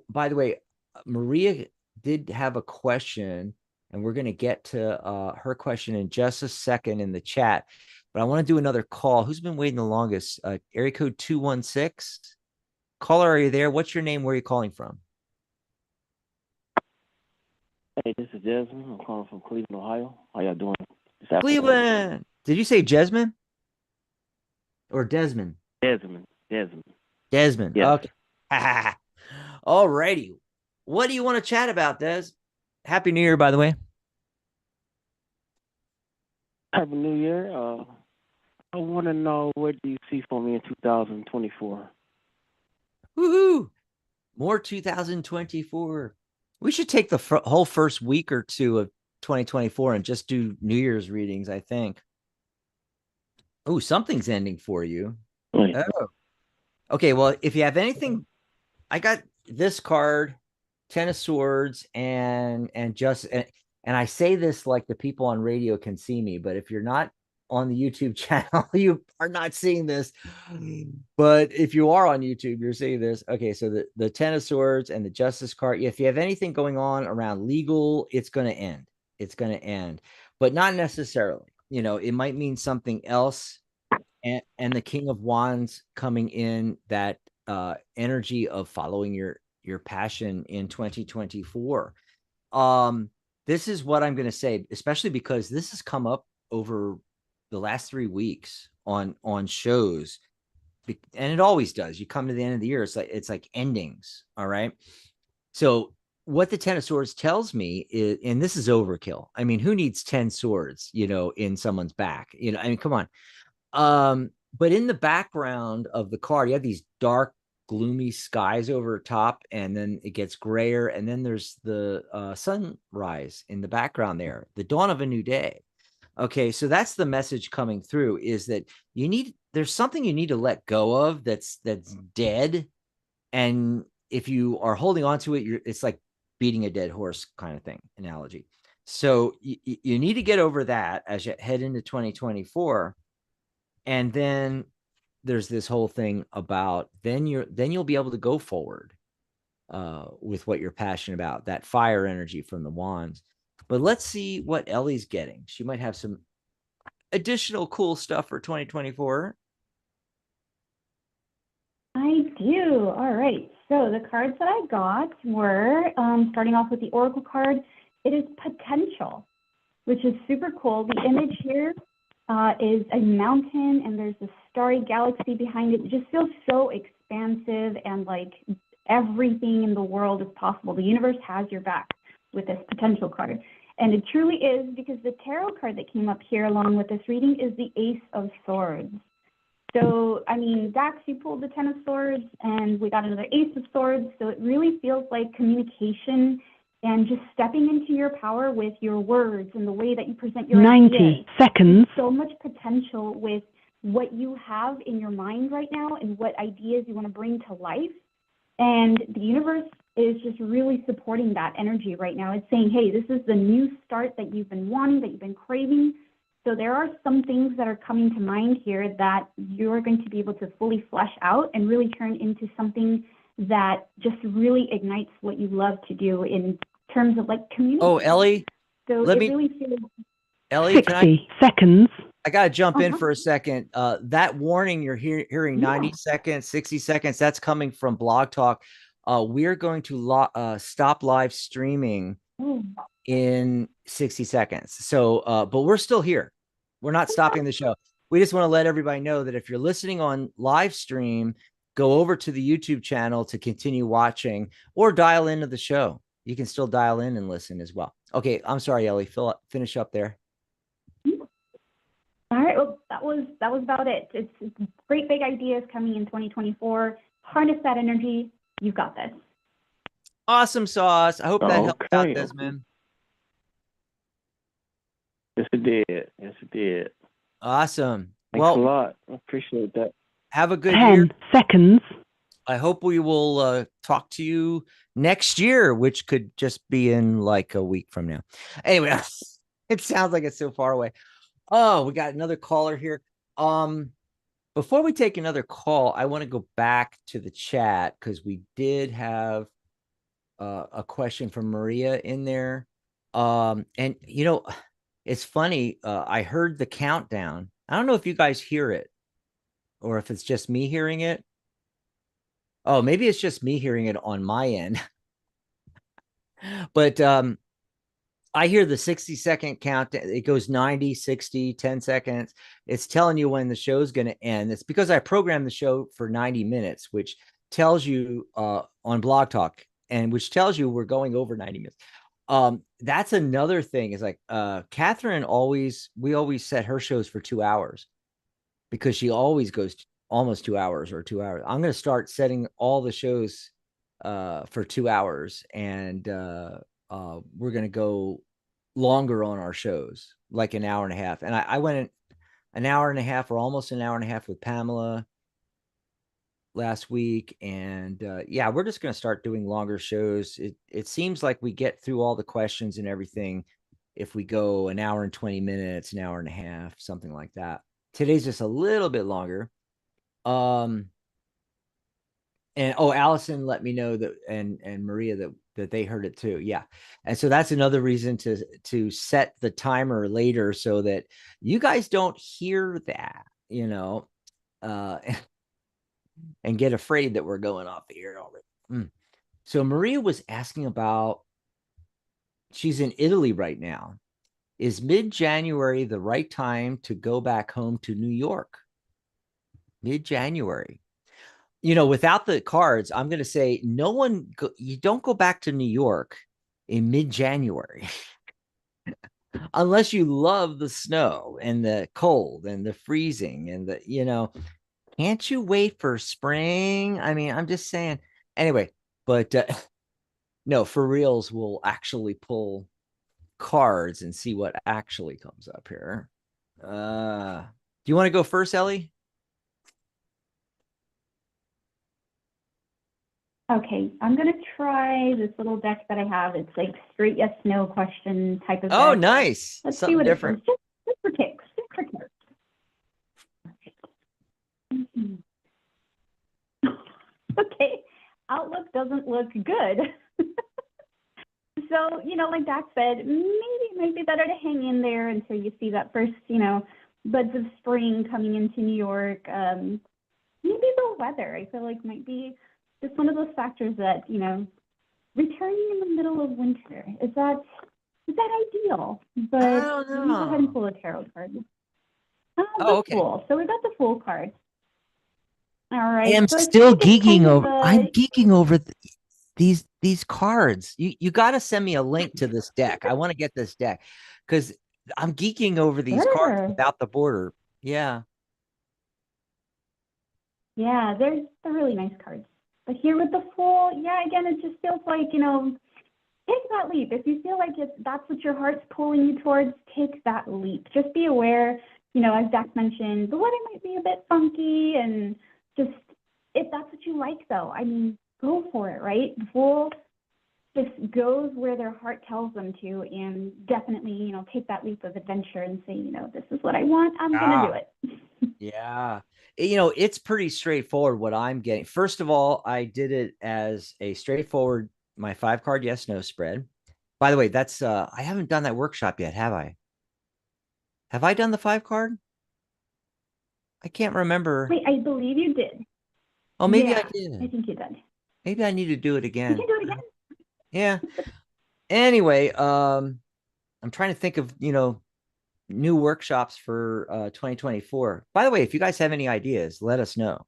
by the way, Maria did have a question, and we're gonna get to her question in just a second in the chat. But I want to do another call. Who's been waiting the longest? Area code 216. Caller, are you there? What's your name? Where are you calling from? Hey, this is Desmond. I'm calling from Cleveland, Ohio. How y'all doing this afternoon? Cleveland. Did you say Jasmine or Desmond? Desmond. Desmond. Yes. Okay. All righty. What do you want to chat about, Des? Happy New Year, by the way. Happy New Year. I want to know, what do you see for me in 2024? Woohoo! More 2024. We should take the whole first week or two of 2024 and just do New Year's readings, I think. Oh, something's ending for you. Wait. Oh. Okay, well, if you have anything, I got this card, Ten of Swords, and I say this like the people on radio can see me, but if you're not on the YouTube channel, you are not seeing this. But if you are on YouTube, you're seeing this. Okay, so the Ten of Swords and the Justice card. If you have anything going on around legal, it's going to end. It's going to end, but not necessarily. You know, it might mean something else. And the King of Wands coming in, that energy of following your passion in 2024. This is what I'm going to say, especially because this has come up over the last 3 weeks on shows, and it always does. You come to the end of the year, it's like endings. All right. So what the Ten of Swords tells me is, and this is overkill. I mean, who needs 10 swords, in someone's back? I mean, come on. But in the background of the card, you have these dark, gloomy skies over top, and then it gets grayer, and then there's the sunrise in the background there, the dawn of a new day. Okay, so that's the message coming through, is that there's something you need to let go of that's dead, and if you are holding on to it, it's like beating a dead horse kind of thing, analogy. So you need to get over that as you head into 2024. And then there's this whole thing about then you'll be able to go forward with what you're passionate about, that fire energy from the wands. But let's see what Ellie's getting. She might have some additional cool stuff for 2024. I do. All right. So the cards that I got were, starting off with the Oracle card, it is potential, which is super cool. The image here is a mountain, and there's a starry galaxy behind it. It just feels so expansive, and like everything in the world is possible. The universe has your back with this potential card. And it truly is, because the tarot card that came up here along with this reading is the Ace of Swords. So, I mean, Dax, you pulled the Ten of Swords, and we got another Ace of Swords. So it really feels like communication and just stepping into your power with your words and the way that you present your 90 ideas. seconds. There's so much potential with what you have in your mind right now and what ideas you want to bring to life. And the universe is just really supporting that energy right now. It's saying, hey, this is the new start that you've been wanting, that you've been craving. So there are some things that are coming to mind here that you're going to be able to fully flesh out and really turn into something that just really ignites what you love to do in terms of like community. Oh, Ellie, So really feels. Ellie, 60 seconds. I got to jump in for a second. That warning you're hearing 90 seconds, 60 seconds, that's coming from Blog Talk. We're going to stop live streaming in 60 seconds. So, but we're still here. We're not stopping the show. We just want to let everybody know that if you're listening on live stream, go over to the YouTube channel to continue watching, or dial into the show. You can still dial in and listen as well. Okay, I'm sorry, Ellie. Finish up there. All right, well, that was about it. It's great big ideas coming in 2024. Harness that energy. You've got this. Awesome sauce. I hope that helped out, Desmond. did. Yes, it did. Awesome. Thanks a Well, lot. I appreciate that. have a good year. 10 seconds. I hope we will talk to you next year, which could just be in like a week from now. Anyway, it sounds like it's so far away. Oh, we got another caller here. Before we take another call, I want to go back to the chat because we did have a question from Maria in there. And you know, it's funny. I heard the countdown. I don't know if you guys hear it or if it's just me hearing it. Oh, maybe it's just me hearing it on my end. But I hear the 60-second count. It goes 90, 60, 10 seconds. It's telling you when the show's going to end. It's because I programmed the show for 90 minutes, which tells you on Blog Talk and which tells you we're going over 90 minutes. That's another thing is like Catherine we always set her shows for 2 hours because she always goes almost 2 hours or 2 hours. I'm going to start setting all the shows for 2 hours and we're going to go longer on our shows, like an hour and a half. And I went an hour and a half or almost an hour and a half with Pamela last week. And yeah, we're just going to start doing longer shows. It seems like we get through all the questions and everything if we go an hour and 20 minutes, an hour and a half, something like that. Today's just a little bit longer. And Allison let me know that and Maria that they heard it too. Yeah. And so that's another reason to set the timer later so that you guys don't hear that, you know, and get afraid that we're going off the air already. So Maria was asking about, she's in Italy right now. Is mid-January the right time to go back home to New York? Mid-January. You know, without the cards, I'm going to say you don't go back to New York in mid-January unless you love the snow and the cold and the freezing and the, you know, can't you wait for spring? I mean, I'm just saying. Anyway, but no, for reals, we'll actually pull cards and see what actually comes up here. Do you want to go first, Ellie? Okay, I'm going to try this little deck that I have. It's like straight yes, no question type of Oh, deck. nice. Let's Something see what different. it says. Just for kicks. Just for kicks. Okay, Outlook doesn't look good. So, you know, like Dak said, maybe it might be better to hang in there until you see that first, you know, buds of spring coming into New York. Maybe the weather, I feel like, might be just one of those factors that, you know, returning in the middle of winter, is that ideal? But I don't let me go ahead and know. pull a tarot card. Oh, okay. Fool. So we got the Fool card. All right. I'm So I still think it's geeking kind of over. I'm geeking over these cards. You got to send me a link to this deck. I want to get this deck because I'm geeking over these cards Sure. without the border. Yeah. Yeah, they're really nice cards. But here with the Fool, yeah, again, it just feels like, you know, take that leap. If you feel like that's what your heart's pulling you towards, take that leap. Just be aware, you know, as Dak mentioned, the weather might be a bit funky, and just, if that's what you like, though, I mean, go for it, right? The Fool just goes where their heart tells them to, and definitely, you know, take that leap of adventure and say, you know, this is what I want, I'm going to do it. Yeah. You know, it's pretty straightforward what I'm getting. First of all, I did it as a straightforward, my 5-card yes, no spread. By the way, that's, I haven't done that workshop yet, have I? Have I done the 5-card? I can't remember. Wait, I believe you did. Oh, maybe I Yeah, did. I think you did. Maybe I need to do it You again. can do it again. Yeah. Anyway, I'm trying to think of, you know, new workshops for 2024. By the way, if you guys have any ideas, let us know.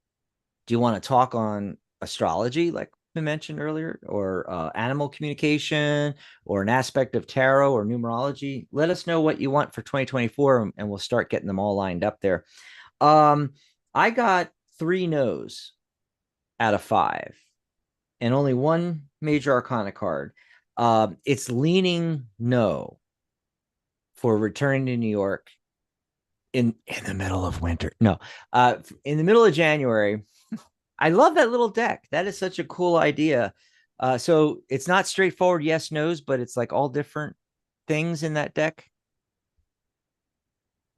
Do you want to talk on astrology, like we mentioned earlier, or animal communication, or an aspect of tarot or numerology? Let us know what you want for 2024, and we'll start getting them all lined up there. I got 3 no's out of 5, and only one major arcana card. It's leaning no for returning to New York in the middle of winter. No, in the middle of January. I love that little deck. That is such a cool idea. So it's not straightforward yes, no's, but it's like all different things in that deck.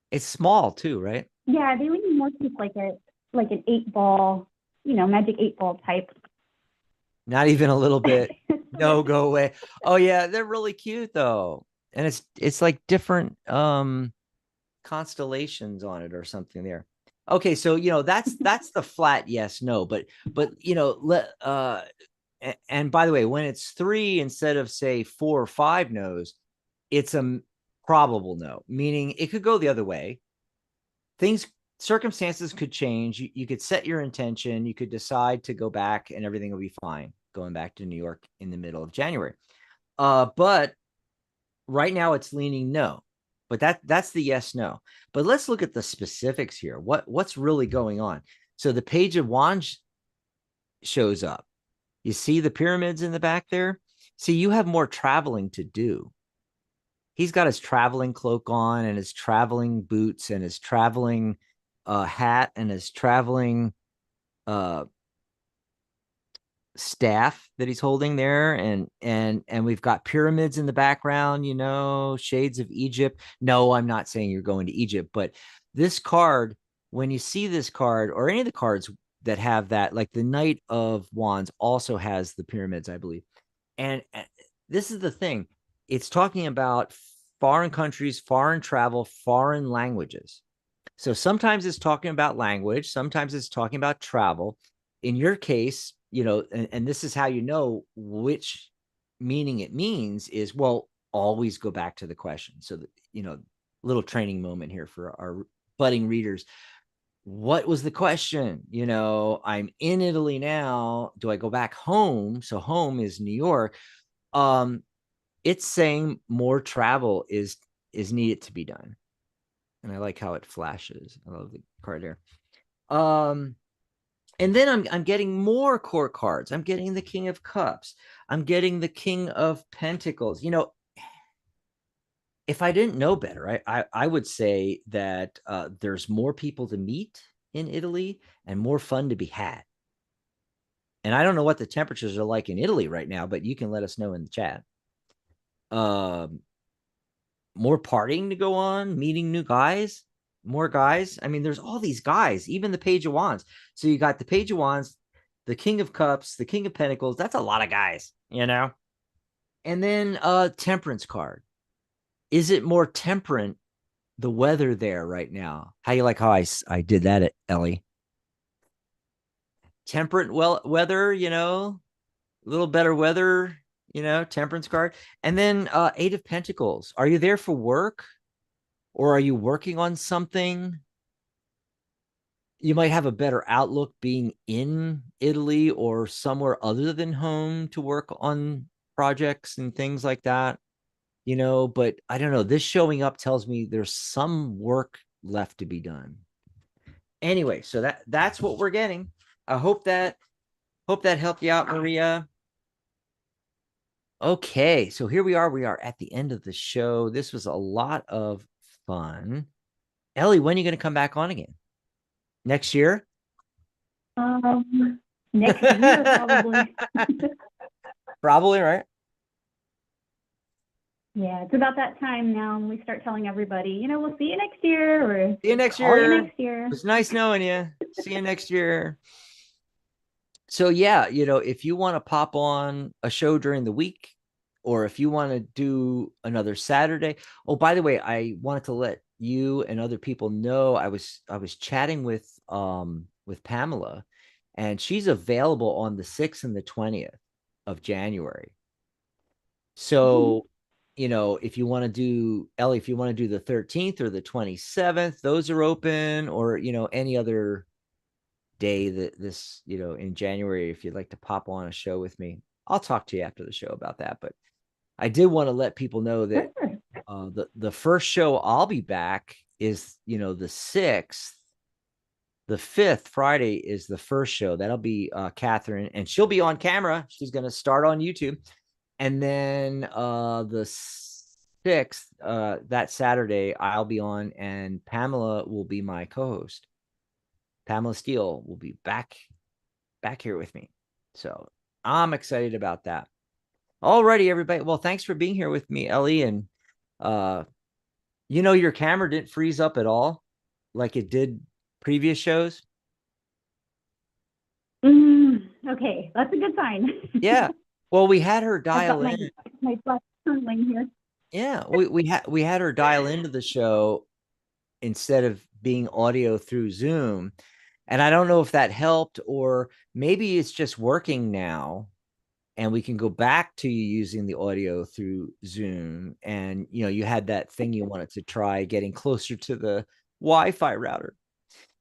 It's small too, right? Yeah, they would be more just like an 8 ball, magic 8 ball type. Not even a little bit. No, go away. Oh yeah, they're really cute though. And it's like different constellations on it or something there. Okay, so that's the flat yes no, but and by the way, when it's 3 instead of say 4 or 5 no's, it's a probable no, meaning it could go the other way. Things Circumstances could change. You could set your intention, you could decide to go back and everything will be fine going back to New York in the middle of January. But right now it's leaning no. But that's the yes no. But let's look at the specifics here. What's really going on? So the Page of Wands shows up. You see the pyramids in the back there? See, you have more traveling to do. He's got his traveling cloak on and his traveling boots and his traveling hat and his traveling uh staff that he's holding there, and we've got pyramids in the background, shades of Egypt. No, I'm not saying you're going to Egypt, but this card, when you see this card or any of the cards that have that, like the Knight of Wands also has the pyramids, I believe. And this is the thing, it's talking about foreign countries, foreign travel, foreign languages. So sometimes it's talking about language, sometimes it's talking about travel. In your case, and this is how you know which meaning it means is, well, always go back to the question. So that, little training moment here for our budding readers. What was the question? I'm in Italy now. Do I go back home? So home is New York. It's saying more travel is needed to be done. And I like how it flashes. I love the card there. And then I'm getting more court cards. I'm getting the King of Cups. I'm getting the King of Pentacles. If I didn't know better, I would say that there's more people to meet in Italy and more fun to be had. And I don't know what the temperatures are like in Italy right now, but you can let us know in the chat. More partying to go on, meeting new guys, more guys. I mean, there's all these guys, even the Page of Wands. So you got the Page of Wands, the King of Cups, the King of Pentacles. That's a lot of guys, And then Temperance card. Is it more temperate, the weather there right now? How you like how I did that at Ellie? Temperate weather, a little better weather, Temperance card. And then 8 of Pentacles. Are you there for work? Or are you working on something? You might have a better outlook being in Italy or somewhere other than home to work on projects and things like that, but I don't know. This showing up tells me there's some work left to be done. Anyway, so that's what we're getting. I hope that helped you out, Maria. Okay, so here we are. We are at the end of the show. This was a lot of fun. Ellie, when are you going to come back on again? Next year? Next year, probably. Probably, right? Yeah, it's about that time now when we start telling everybody, we'll see you next year, or see you next call year. you next year. It's nice knowing you. See you next year. So yeah, if you want to pop on a show during the week, or if you want to do another Saturday. Oh, by the way, I wanted to let you and other people know I was chatting with Pamela, and she's available on the 6th and the 20th of January. So, if you want to do, Ellie, if you want to do the 13th or the 27th, those are open, or, any other day that this, in January, if you'd like to pop on a show with me, I'll talk to you after the show about that. But I did want to let people know that the first show I'll be back is, the 6th. The 5th, Friday, is the first show. That'll be Catherine, and she'll be on camera. She's going to start on YouTube. And then the 6th, that Saturday, I'll be on, and Pamela will be my co-host. Pamela Steele will be back here with me. So I'm excited about that. Alrighty, everybody. Well, thanks for being here with me, Ellie. And your camera didn't freeze up at all like it did previous shows. Okay, that's a good sign. Yeah. Well, we had her I've dial got in. my flash tunneling here. Yeah, we had her dial into the show instead of being audio through Zoom. And I don't know if that helped, or maybe it's just working now and we can go back to you using the audio through Zoom. And you had that thing you wanted to try, getting closer to the Wi-Fi router.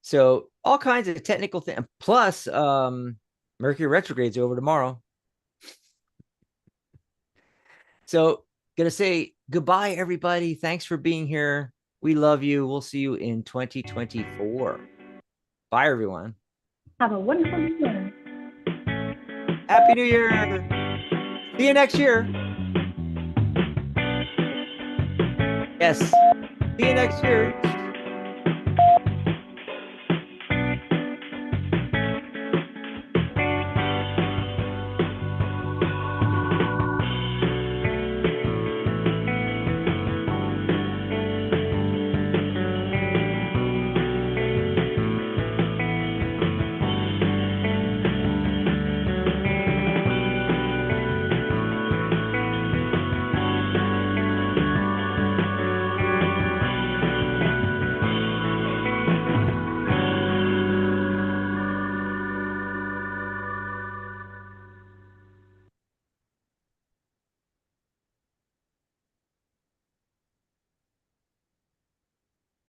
So all kinds of technical things. Plus, Mercury retrograde's over tomorrow. So gonna say goodbye, everybody. Thanks for being here. We love you. We'll see you in 2024. Bye, everyone. Have a wonderful New Year. Happy New Year. See you next year. Yes. See you next year.